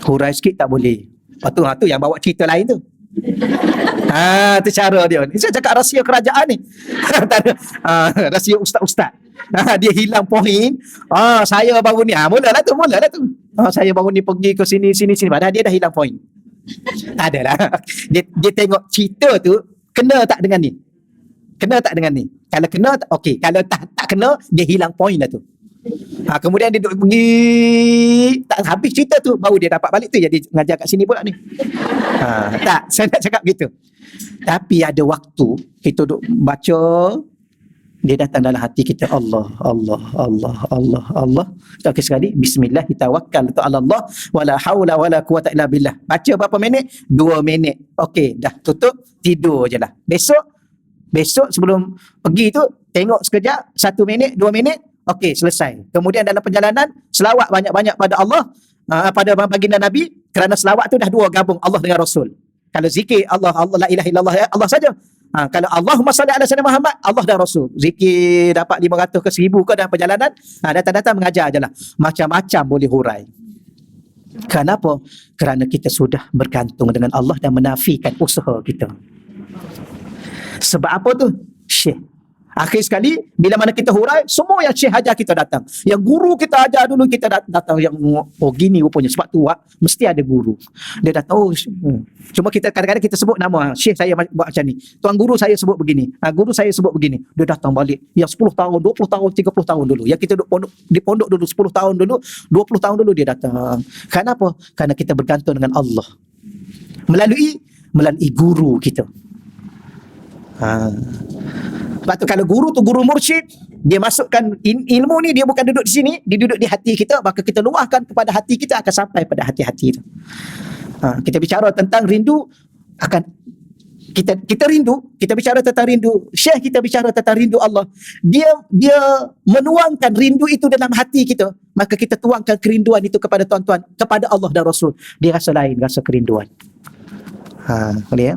Hurai sikit tak boleh. Lepas tu yang bawa cerita lain tu. Tu cara dia. Saya cakap rahsia kerajaan ni. Rahsia ustaz-ustaz. Dia hilang poin. Saya baru ni. Mulalah tu. Saya baru ni pergi ke sini. Padahal dia dah hilang poin. Tak adalah. Dia tengok cerita tu kena tak dengan ni. kena tak dengan ni? Kalau kena, okey. Kalau tak kena, dia hilang poin dah tu. Kemudian dia duduk pergi, tak habis cerita tu, baru dia dapat balik tu, jadi ngajar kat sini pula ni. Tak, saya nak cakap gitu. Tapi ada waktu, kita duduk baca, dia datang dalam hati kita, Allah, Allah, Allah, Allah, Allah. Okey sekali, bismillah, tawakkaltu ala Allah, wala haula wala quwata illa billah. Baca berapa minit? 2 minit. Okey, dah tutup, tidur je lah. Besok sebelum pergi tu, tengok sekejap, 1 minit, 2 minit, okey, selesai. Kemudian dalam perjalanan, selawat banyak-banyak pada Allah, pada baginda Nabi, kerana selawat tu dah 2 gabung, Allah dengan Rasul. Kalau zikir, Allah, Allah, la ilaha illallah, Allah saja. Kalau Allahumma salli ala sayyidina Muhammad, Allah dan Rasul. Zikir dapat 500 ke 1000 ke dalam perjalanan, datang-datang mengajar je lah. Macam-macam boleh hurai. Kenapa? Kerana kita sudah bergantung dengan Allah dan menafikan usaha kita. Sebab apa tu? Syekh. Akhir sekali, bila mana kita hurai, semua yang Syekh ajar kita datang. Yang guru kita ajar dulu, kita datang. Yang, gini rupanya. Sebab tu, mesti ada guru. Dia datang, cuma kita kadang-kadang kita sebut nama, Syekh saya buat macam ni. Tuan guru saya sebut begini. Guru saya sebut begini. Dia datang balik. Yang 10 tahun, 20 tahun, 30 tahun dulu. Yang kita di pondok dulu, 10 tahun dulu, 20 tahun dulu dia datang. Kenapa? Kerana kita bergantung dengan Allah. Melalui guru kita. Sebab tu kalau guru tu guru mursyid, dia masukkan ilmu ni, dia bukan duduk di sini, dia duduk di hati kita, maka kita luahkan kepada hati kita, akan sampai pada hati-hati tu. Kita bicara tentang rindu, akan kita rindu, kita bicara tentang rindu, Syekh kita bicara tentang rindu Allah. Dia menuangkan rindu itu dalam hati kita, maka kita tuangkan kerinduan itu kepada tuan-tuan, kepada Allah dan Rasul. Dia rasa lain, rasa kerinduan. Boleh ya?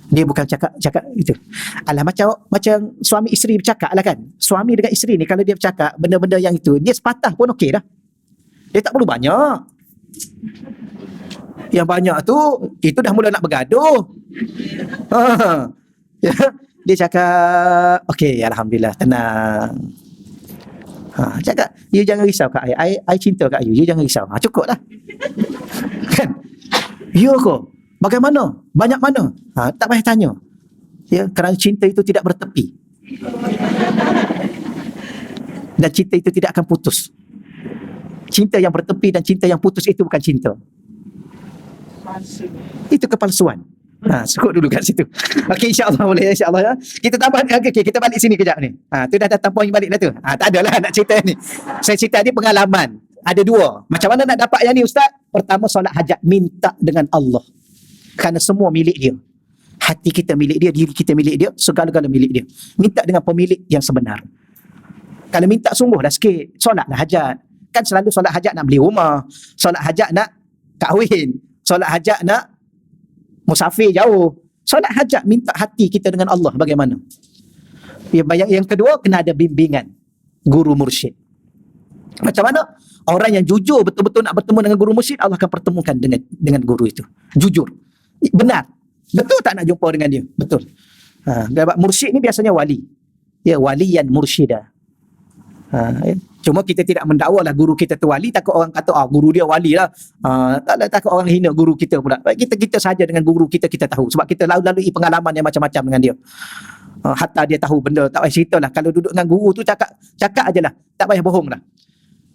Dia bukan cakap itu. Alah, macam suami isteri bercakap lah kan. Suami dengan isteri ni kalau dia bercakap benda-benda yang itu, dia sepatah pun okey dah. Dia tak perlu banyak. Yang banyak tu, itu dah mula nak bergaduh. Dia cakap, okey, alhamdulillah, tenang. Cakap, you jangan risau kat I cinta kat you jangan risau. Cukup lah. Kan? You kok bagaimana? Banyak mana? Tak payah tanya. Ya, kerana cinta itu tidak bertepi. Dan cinta itu tidak akan putus. Cinta yang bertepi dan cinta yang putus itu bukan cinta. Itu kepalsuan. Cukup dulu kat situ. Okey, insya-Allah boleh, insya-Allah ya. Kita tambah okey, kita balik sini kejap ni. Tu dah datang poin balik dah tu. Tak adalah nak cerita ni. Saya cerita ni pengalaman. Ada 2. Macam mana nak dapat yang ni ustaz? Pertama, solat hajat, minta dengan Allah. Kerana semua milik dia. Hati kita milik dia, diri kita milik dia, segala-gala milik dia. Minta dengan pemilik yang sebenar. Kalau minta sungguh dah sikit, solatlah hajat. Kan selalu solat hajat nak beli rumah, solat hajat nak kahwin, solat hajat nak musafir jauh. Solat hajat minta hati kita dengan Allah bagaimana? Yang kedua, kena ada bimbingan guru mursyid. Macam mana? Orang yang jujur betul-betul nak bertemu dengan guru mursyid, Allah akan pertemukan dengan guru itu. Jujur. Benar. Betul tak nak jumpa dengan dia? Betul. Mursyid ni biasanya wali. Ya, waliyan mursyida. Cuma kita tidak mendakwalah guru kita tu wali, takut orang kata guru dia wali lah. Takut orang hina guru kita pula. Kita saja dengan guru kita tahu. Sebab kita lalui pengalaman yang macam-macam dengan dia. Hatta dia tahu benda, tak payah cerita lah. Kalau duduk dengan guru tu cakap ajalah. Tak payah bohong lah.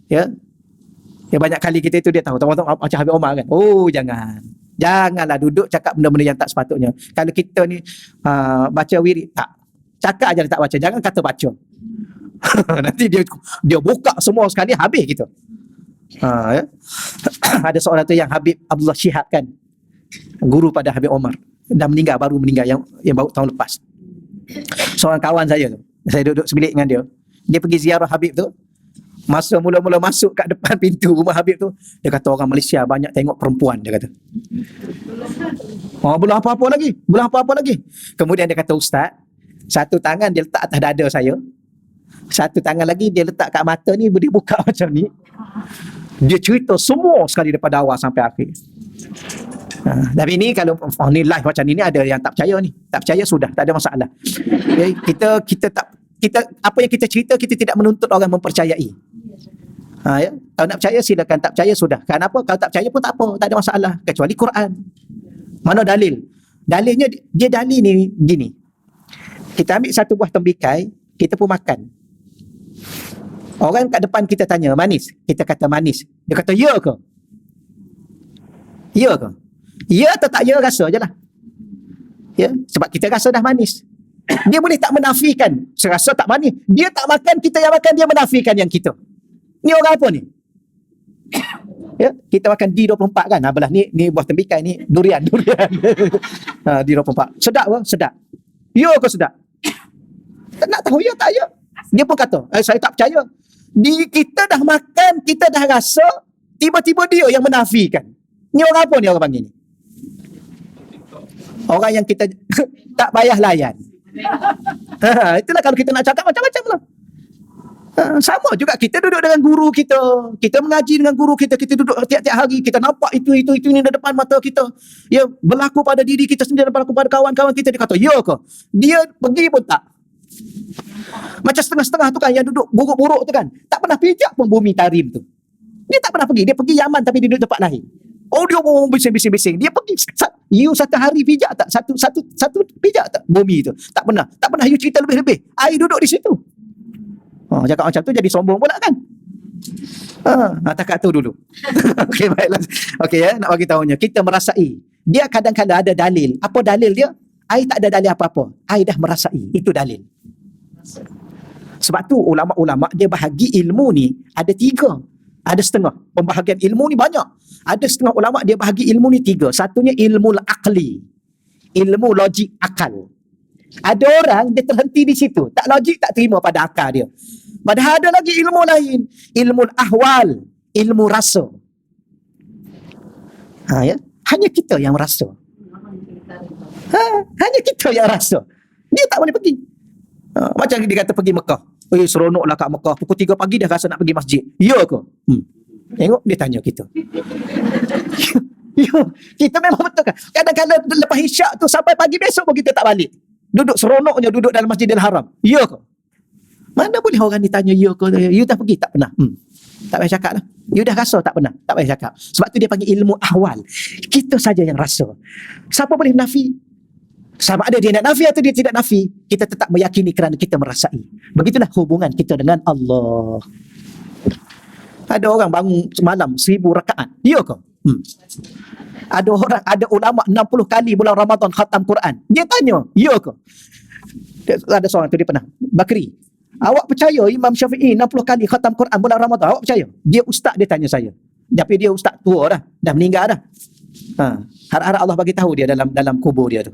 Ya. Ya, banyak kali kita itu dia tahu. Macam Habib Omar kan. Janganlah duduk cakap benda-benda yang tak sepatutnya. Kalau kita ni baca wirid, tak. Cakap aja tak baca. Jangan kata baca. Nanti dia buka semua sekali, habis kita. Ya. Ada seorang tu yang Habib Abdullah Syihab kan. Guru pada Habib Omar. Dah meninggal, baru meninggal yang baru tahun lepas. Seorang kawan saya tu. Saya duduk sebilik dengan dia. Dia pergi ziarah Habib tu. Masa mula-mula masuk kat depan pintu rumah Habib tu, dia kata orang Malaysia banyak tengok perempuan, dia kata. Belum apa-apa lagi. Kemudian dia kata, ustaz, satu tangan dia letak atas dada saya, satu tangan lagi dia letak kat mata ni, dia buka macam ni. Dia cerita semua sekali daripada awal sampai akhir. Tapi ni kalau ni live macam ni ada yang tak percaya ni. Tak percaya sudah, tak ada masalah. Kita apa yang kita cerita, kita tidak menuntut orang mempercayai. Ya. Kalau nak percaya silakan, tak percaya sudah. Kenapa? Kalau tak percaya pun tak apa, tak ada masalah. Kecuali Quran. Mana dalil? Dalilnya, dia dalil ni gini. Kita ambil satu buah tembikai, kita pun makan. Orang kat depan kita tanya, manis? Kita kata manis. Dia kata, ya ke? Ya ke? Ya atau tak ya, rasa je lah. Ya, sebab kita rasa dah manis. Dia boleh tak menafikan, serasa tak manis. Dia tak makan, kita yang makan, dia menafikan yang kita. Ni orang apa ni? Ya, kita makan D24 kan? Belah ni buah tembikai ni, durian. D24. Sedap ke? Sedap. Ya ke sedap? Tak nak tahu ya tak ya? Dia pun kata, saya tak percaya. Kita dah makan, kita dah rasa, tiba-tiba dia yang menafikan. Ni orang apa ni orang panggil ni? Orang yang kita tak payah layan. Itulah kalau kita nak cakap macam-macam lah. Sama juga kita duduk dengan guru kita. Kita mengaji dengan guru kita. Kita duduk tiap-tiap hari. Kita nampak itu ni di depan mata kita. Ya, berlaku pada diri kita sendiri, berlaku pada kawan-kawan kita. Dia kata, ya ke? Dia pergi pun tak. Macam setengah-setengah tu kan, yang duduk buruk-buruk tu kan, tak pernah pijak pun bumi Tarim tu. Dia tak pernah pergi. Dia pergi Yaman tapi dia duduk tempat lain. Oh, dia pun bising-bising. Dia pergi, you satu hari pijak tak? Satu pijak tak bumi tu? Tak pernah. Tak pernah you cerita lebih-lebih. I duduk di situ. Cakap macam tu jadi sombong pula kan? Takat tu dulu. Okey, baiklah. Okey ya, nak bagi tahunya. Kita merasai. Dia kadang-kadang ada dalil. Apa dalil dia? I tak ada dalil apa-apa. I dah merasai. Itu dalil. Sebab tu ulama-ulama dia bahagi ilmu ni ada 3. Ada setengah. Pembahagian ilmu ni banyak. Ada setengah ulama dia bahagi ilmu ni 3. Satunya ilmu akli. Ilmu logik akal. Ada orang dia terhenti di situ. Tak logik, tak terima pada akal dia. Padahal ada lagi ilmu lain. Ilmu ahwal. Ilmu rasa. Ya? Hanya kita yang rasa. Hanya kita yang rasa. Dia tak boleh pergi. Macam dia kata pergi Mekah. Seronoklah kat Mekah. Pukul 3 pagi dah rasa nak pergi masjid. Ya ke? Tengok dia tanya kita. Ya, kita memang betul kan. Kadang-kadang lepas isyak tu sampai pagi besok pun kita tak balik. Duduk seronoknya duduk dalam Masjidil Haram. Ya ke? Mana boleh orang ditanya ya ke? You dah pergi? Tak pernah. Tak payah cakap lah. You dah rasa? Tak pernah. Tak payah cakap. Sebab tu dia panggil ilmu ahwal. Kita saja yang rasa. Siapa boleh nafi? Sama ada dia nak nafi atau dia tidak nafi, kita tetap meyakini kerana kita merasai. Begitulah hubungan kita dengan Allah. Ada orang bangun semalam 1000 rakaat. Ya ke? Ada ulama 60 kali bulan Ramadan khatam Quran. Dia tanya, ya ke? Ada seorang tu dia pernah, Bakri, awak percaya Imam Syafi'i 60 kali khatam Quran bulan Ramadan? Awak percaya? Dia ustaz, dia tanya saya. Tapi dia ustaz tua dah meninggal dah. Harap-harap Allah bagi tahu dia dalam kubur dia tu.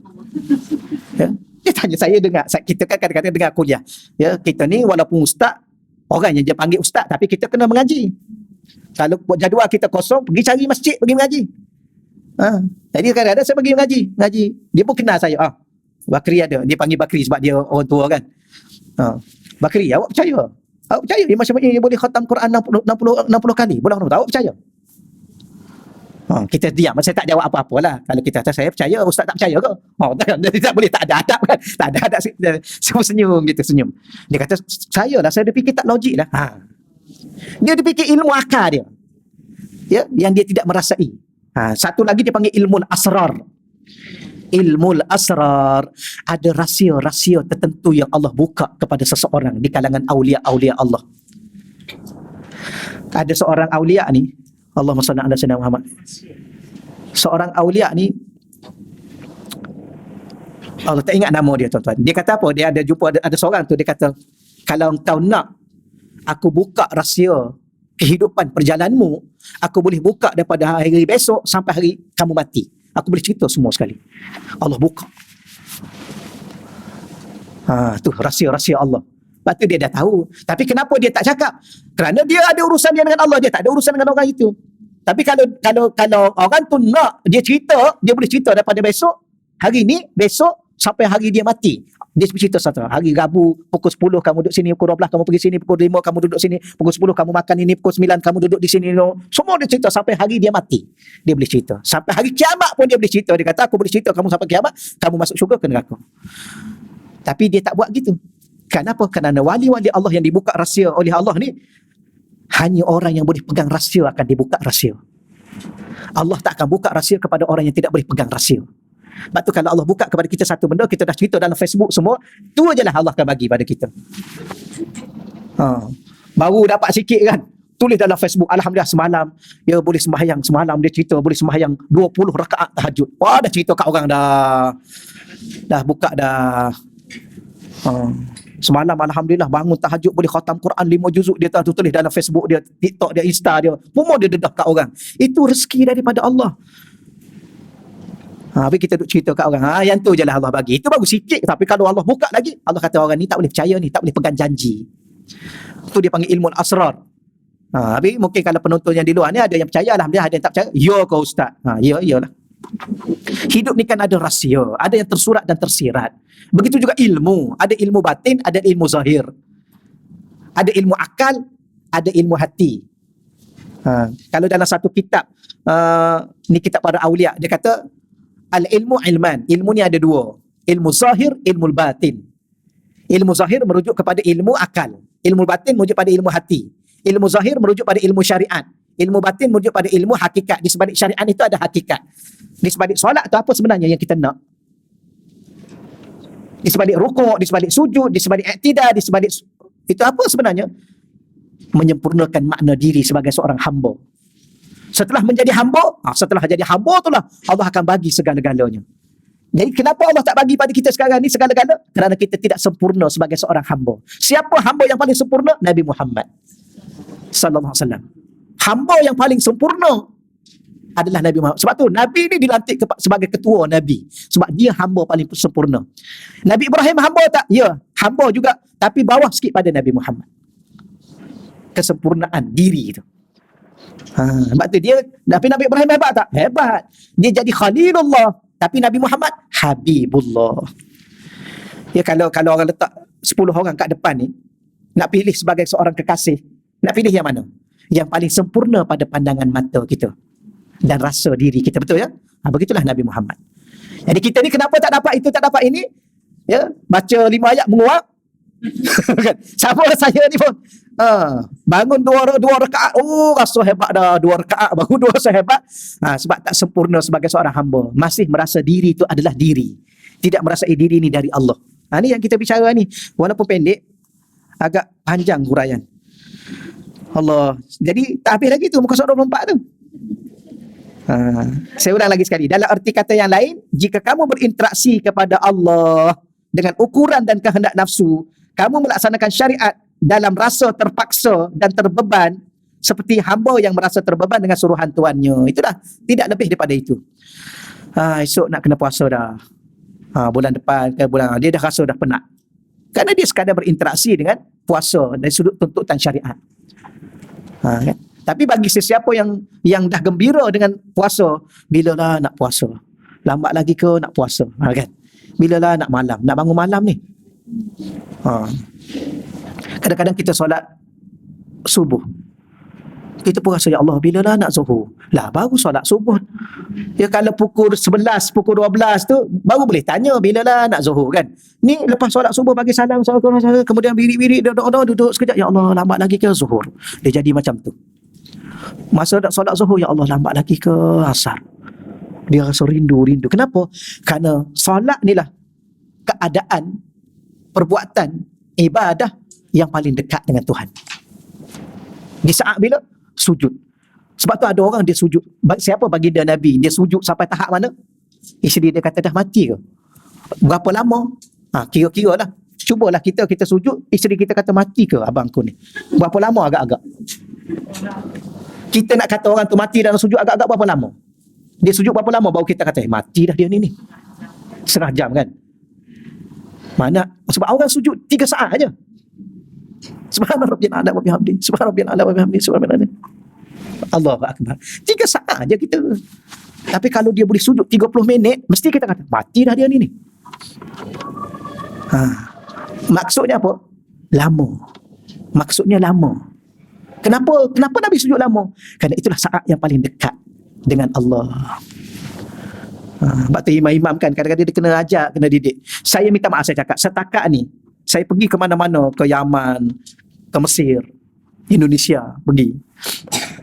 Ya? Dia tanya saya dengar, kita kan kadang-kadang dengar kuliah. Ya, kita ni walaupun ustaz, orang yang dia panggil ustaz, tapi kita kena mengaji. Kalau jadual kita kosong, pergi cari masjid, pergi mengaji. Jadi kadang-kadang saya pergi mengaji. Dia pun kenal saya. Bakri ada. Dia panggil Bakri sebab dia orang tua kan. Bakri, awak percaya? Awak percaya Imam Syafi'i boleh khatam Quran 60 kali bulan Ramadan? Awak percaya? Kita diam, saya tak jawab apa-apa lah. Kalau kita kata saya percaya, ustaz tak percaya ke? Tak boleh, tak ada adab kan? Tak ada adab, semua senyum gitu, senyum. Dia kata, saya ada fikir tak logik lah. Dia fikir ilmu akal dia. Ya, yang dia tidak merasai. Satu lagi dia panggil ilmu asrar. Ilmu asrar, ada rahsia-rahsia tertentu yang Allah buka kepada seseorang di kalangan awliya-awliya Allah. Ada seorang awliya ni, Allahumma salli ala sayyidina Muhammad. Seorang awliya ni, Allah tak ingat nama dia tuan-tuan. Dia kata apa? Dia ada jumpa ada seorang tu, dia kata, kalau engkau nak aku buka rahsia kehidupan perjalananmu, aku boleh buka daripada hari besok sampai hari kamu mati. Aku boleh cerita semua sekali. Allah buka. Tu rahsia-rahsia Allah. Lepas tu dia dah tahu. Tapi kenapa dia tak cakap? Kerana dia ada urusan dia dengan Allah, dia tak ada urusan dengan orang itu. Tapi kalau orang tu nak dia cerita, dia boleh cerita daripada besok, hari ni, besok sampai hari dia mati. Dia cerita satu hari Rabu pukul 10 kamu duduk sini, pukul 12 kamu pergi sini, pukul 5 kamu duduk sini, pukul 10 kamu makan ini, pukul 9 kamu duduk di sini. Semua dia cerita sampai hari dia mati. Dia boleh cerita. Sampai hari kiamat pun dia boleh cerita. Dia kata aku boleh cerita kamu sampai kiamat, kamu masuk syurga ke neraka. Tapi dia tak buat gitu. Kenapa? Kerana wali-wali Allah yang dibuka rahsia oleh Allah ni, hanya orang yang boleh pegang rahsia akan dibuka rahsia. Allah tak akan buka rahsia kepada orang yang tidak boleh pegang rahsia. Sebab tu kalau Allah buka kepada kita satu benda, kita dah cerita dalam Facebook semua, tu je lah Allah akan bagi pada kita. Baru dapat sikit kan, tulis dalam Facebook, Alhamdulillah semalam dia boleh sembahyang, semalam dia cerita boleh sembahyang 20 rakaat tahajud. Wah, dah cerita kat orang dah buka dah. Semalam Alhamdulillah bangun tahajud boleh khatam Quran 5 juzuk, dia tu tulis dalam Facebook dia, TikTok dia, Insta dia, semua dia dedah kat orang. Itu rezeki daripada Allah. Habis kita duk cerita kat orang, yang tu je lah Allah bagi. Itu baru sikit, tapi kalau Allah buka lagi, Allah kata orang ni tak boleh percaya ni, tak boleh pegang janji. Itu dia panggil ilmu asrar. Habis mungkin kalau penonton yang di luar ni ada yang percaya, Alhamdulillah, ada yang tak percaya. Ya ke Ustaz? Ya lah. Hidup ni kan ada rahsia, ada yang tersurat dan tersirat. Begitu juga ilmu, ada ilmu batin, ada ilmu zahir. Ada ilmu akal, ada ilmu hati. Kalau dalam satu kitab, ni kitab para awliya, dia kata al-ilmu ilman. Ilmu ni ada dua, ilmu zahir, ilmu batin. Ilmu zahir merujuk kepada ilmu akal, ilmu batin merujuk pada ilmu hati. Ilmu zahir merujuk pada ilmu syariat, ilmu batin merujuk pada ilmu hakikat. Di sebalik syariat itu ada hakikat. Di sebalik solat tu apa sebenarnya yang kita nak? Di sebalik rukuk, di sebalik sujud, di sebalik iktidal, di sebalik itu apa sebenarnya? Menyempurnakan makna diri sebagai seorang hamba. Setelah menjadi hamba, setelah jadi hamba itulah Allah akan bagi segala-galanya. Jadi kenapa Allah tak bagi pada kita sekarang ni segala-gala? Kerana kita tidak sempurna sebagai seorang hamba. Siapa hamba yang paling sempurna? Nabi Muhammad sallallahu alaihi wasallam. Hamba yang paling sempurna adalah Nabi Muhammad. Sebab tu Nabi ni dilantik sebagai ketua Nabi, sebab dia hamba paling sempurna. Nabi Ibrahim hamba tak? Ya, hamba juga, tapi bawah sikit pada Nabi Muhammad. Kesempurnaan diri itu. Sebab tu dia, Nabi Ibrahim hebat tak? Hebat. Dia jadi Khalilullah, tapi Nabi Muhammad Habibullah. Ya, kalau orang letak 10 orang kat depan ni, nak pilih sebagai seorang kekasih, nak pilih yang mana? Yang paling sempurna pada pandangan mata kita dan rasa diri kita, betul ya? Begitulah Nabi Muhammad. Jadi kita ni kenapa tak dapat itu, tak dapat ini? Ya, baca 5 ayat menguap. Sama saya ni pun. Bangun dua rakaat, rasa hebat dah, 2 rakaat baru 2 rasa hebat. Sebab tak sempurna sebagai seorang hamba, masih merasa diri itu adalah diri, tidak merasai diri ni dari Allah. Ni yang kita bicara ni, walaupun pendek, agak panjang huraian. Allah. Jadi tak habis lagi tu muka surat 24 tu. Saya ulang lagi sekali. Dalam arti kata yang lain, jika kamu berinteraksi kepada Allah dengan ukuran dan kehendak nafsu, kamu melaksanakan syariat dalam rasa terpaksa dan terbeban, seperti hamba yang merasa terbeban dengan suruhan tuannya. Itulah, tidak lebih daripada itu. Esok nak kena puasa dah. Bulan depan ke bulan, dia dah rasa dah penat. Kerana dia sekadar berinteraksi dengan puasa dari sudut tuntutan syariat. Kan? Tapi bagi sesiapa yang dah gembira dengan puasa, bilalah nak puasa? Lambat lagi ke nak puasa? Kan? Bilalah nak malam? Nak bangun malam ni? Kadang-kadang kita solat subuh, kita pun rasa, ya Allah, bilalah nak zuhur? Lah, baru solat subuh. Ya, kalau pukul 11, pukul 12 tu, baru boleh tanya bilalah nak zuhur kan? Ni lepas solat subuh bagi salam, kemudian birik-birik, duduk sekejap, ya Allah, lambat lagi ke zuhur? Dia jadi macam tu. Masa nak solat zuhur, ya Allah, lambat lagi ke asar? Dia rasa rindu. Kenapa? Kerana solat ni lah keadaan, perbuatan, ibadah yang paling dekat dengan Tuhan. Di saat bila? Sujud. Sebab tu ada orang dia sujud. Siapa baginda Nabi? Dia sujud sampai tahap mana? Isteri dia kata dah mati ke? Berapa lama? Kira-kira lah. Cubalah kita sujud, isteri kita kata mati ke abangku ni? Berapa lama agak-agak? Kita nak kata orang tu mati dalam sujud agak-agak berapa lama? Dia sujud berapa lama baru kita kata mati dah dia ni. Setengah jam kan? Mana? Sebab orang sujud 3 saat aja. Subhanallah rabbiyal a'la wa bihamdi. Subhanallah rabbiyal a'la wa bihamdi. Subhanallah. Allahu akbar. 3 saat aja kita. Tapi kalau dia boleh sujud 30 minit, mesti kita kata mati dah dia ni. Maksudnya apa? Lama. Maksudnya lama. Kenapa Nabi sujud lama? Kerana itulah saat yang paling dekat dengan Allah. Sebab tu imam-imam kan kadang-kadang dia kena ajar, kena didik. Saya minta maaf, saya cakap setakat ni saya pergi ke mana-mana, ke Yaman, ke Mesir, Indonesia, pergi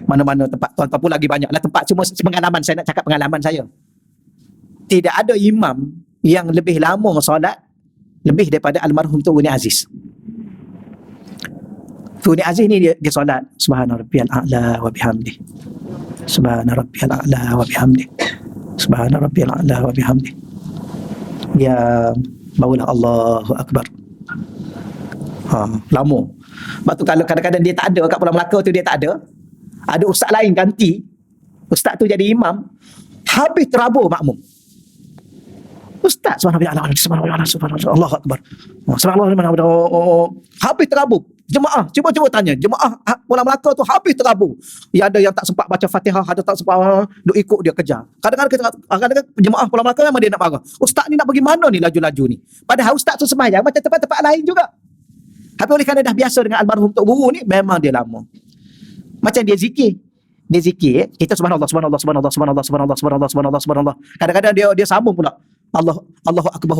mana-mana tempat. Tuan-tuan pun lagi banyak lah tempat, cuma pengalaman saya nak cakap, pengalaman saya. tidak ada imam yang lebih lama solat lebih daripada almarhum Tuan Ni Aziz. Tuan Ni Aziz ni dia solat subhana rabbiyal a'la wa bihamdi. Subhana rabbiyal a'la wa bihamdi. Subhana rabbiyal a'la wa bihamdi. Ya barulah Allahu akbar. Lama. Sebab tu kalau kadang-kadang dia tak ada kat Pulau Melaka tu, dia tak ada. Ada ustaz lain ganti. Ustaz tu jadi imam. Habis terabur makmum. Ustaz subhanallah, Allahu akbar. Subhanallah. Habis terabur. Jemaah, cuba tanya. Jemaah Pulau Melaka tu habis terabur. Ya, ada yang tak sempat baca Fatihah, ada tak sempat duk ikut dia kejar. Kadang-kadang jemaah Pulau Melaka memang dia nak marah. Ustaz ni nak pergi mana ni laju-laju ni? Padahal ustaz tu sembahyang macam tempat-tempat lain juga. Tapi oleh kerana dah biasa dengan almarhum Tok Guru ni, memang dia lama. Macam dia zikir. Kita subhanallah. Kadang-kadang dia sambung pula. Allahu akbar,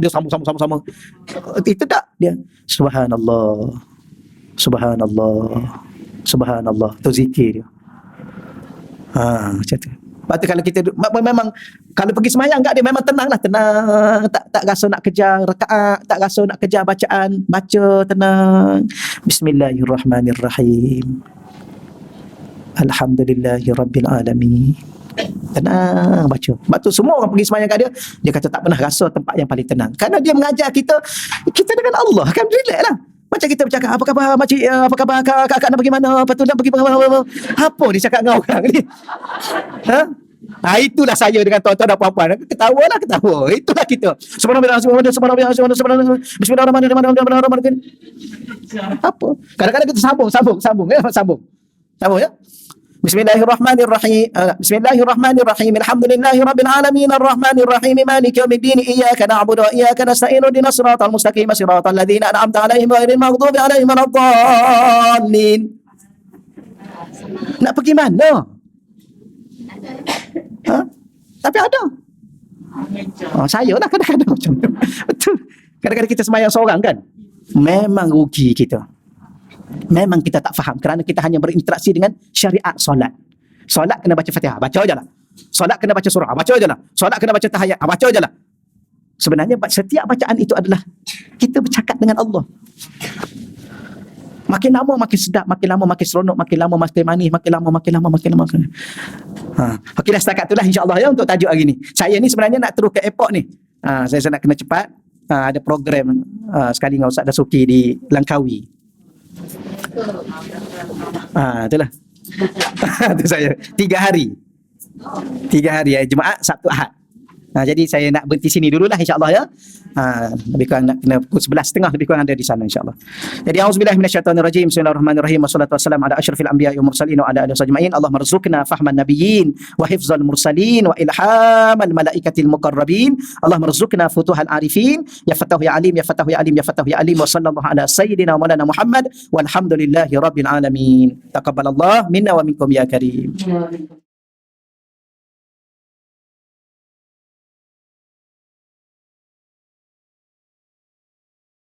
dia sambung. Itu tak dia. Subhanallah. Tu zikir dia. Macam tu. Lepas tu kalau kita memang kalau pergi semayang kat dia memang tenang, tak rasa nak kejar rakaat, tak rasa nak kejar bacaan, baca tenang. Bismillahirrahmanirrahim. Alhamdulillahirabbil alamin. Tenang baca. Sebab tu semua orang pergi semayang kat dia kata tak pernah rasa tempat yang paling tenang. Kerana dia mengajar kita dengan Allah kan, relax lah. Macam kita bercakap, apa khabar makcik, apa khabar kakak nak pergi mana, apa tu nak pergi mana, apa dia cakap dengan orang ni. Itulah saya dengan tuan-tuan dan puan-puan. Ketawa. Itulah kita. Bismillahirrahmanirrahim. Apa? Kadang-kadang kita sambung ya. Bismillahirrahmanirrahim. Alhamdulillahirabbil alamin arrahmanir rahim maliki yaumiddin iyyaka na'budu wa iyyaka nasta'in ihdinas siratal mustaqim siratal ladzina an'amta 'alaihim ghairil maghdubi 'alaihim waladdallin. Nak pergi mana? Tapi ada. Saya lah kadang-kadang macam tu. Betul. Kadang-kadang kita sembahyang seorang kan. Memang rugi kita. Memang kita tak faham kerana kita hanya berinteraksi dengan syariat solat. Solat kena baca Fatihah, baca je lah. Solat kena baca surah, baca je lah. Solat kena baca tahiyat, baca je lah. Sebenarnya setiap bacaan itu adalah kita bercakap dengan Allah. Makin lama makin sedap, makin lama makin seronok, makin lama makin manis, makin lama. Okeylah, setakat itulah insya-Allah ya untuk tajuk hari ni. Saya ni sebenarnya nak terus ke airport ni. Saya nak kena cepat. Ada program sekali dengan Ustaz Dasuki di Langkawi. Itulah. Itu saya 3 hari Jumaat, Sabtu, Ahad. Jadi saya nak berhenti sini dululah insya-Allah ya. Lebih kurang nak kena pukul 11.30 lebih kurang ada di sana insya-Allah. Jadi auzubillahi minasyaitonirrajim. Bismillahirrahmanirrahim. Wassalatu wassalamu ala asyrafil anbiya'i wal mursalin wa ala alihi ajma'in. Allahumma rzuqna fahman nabiyyin wa hifzal mursalin wa ilhamal malaikatil muqarrabin. Allahumma rzuqna futuhal arifin. Ya Fattahu ya Alim, ya Fattahu ya Alim, ya Fattahu ya Alim. Wa sallallahu ala sayyidina wa maulana Muhammad walhamdulillahi rabbil alamin. Taqabbalallah minna wa minkum ya karim.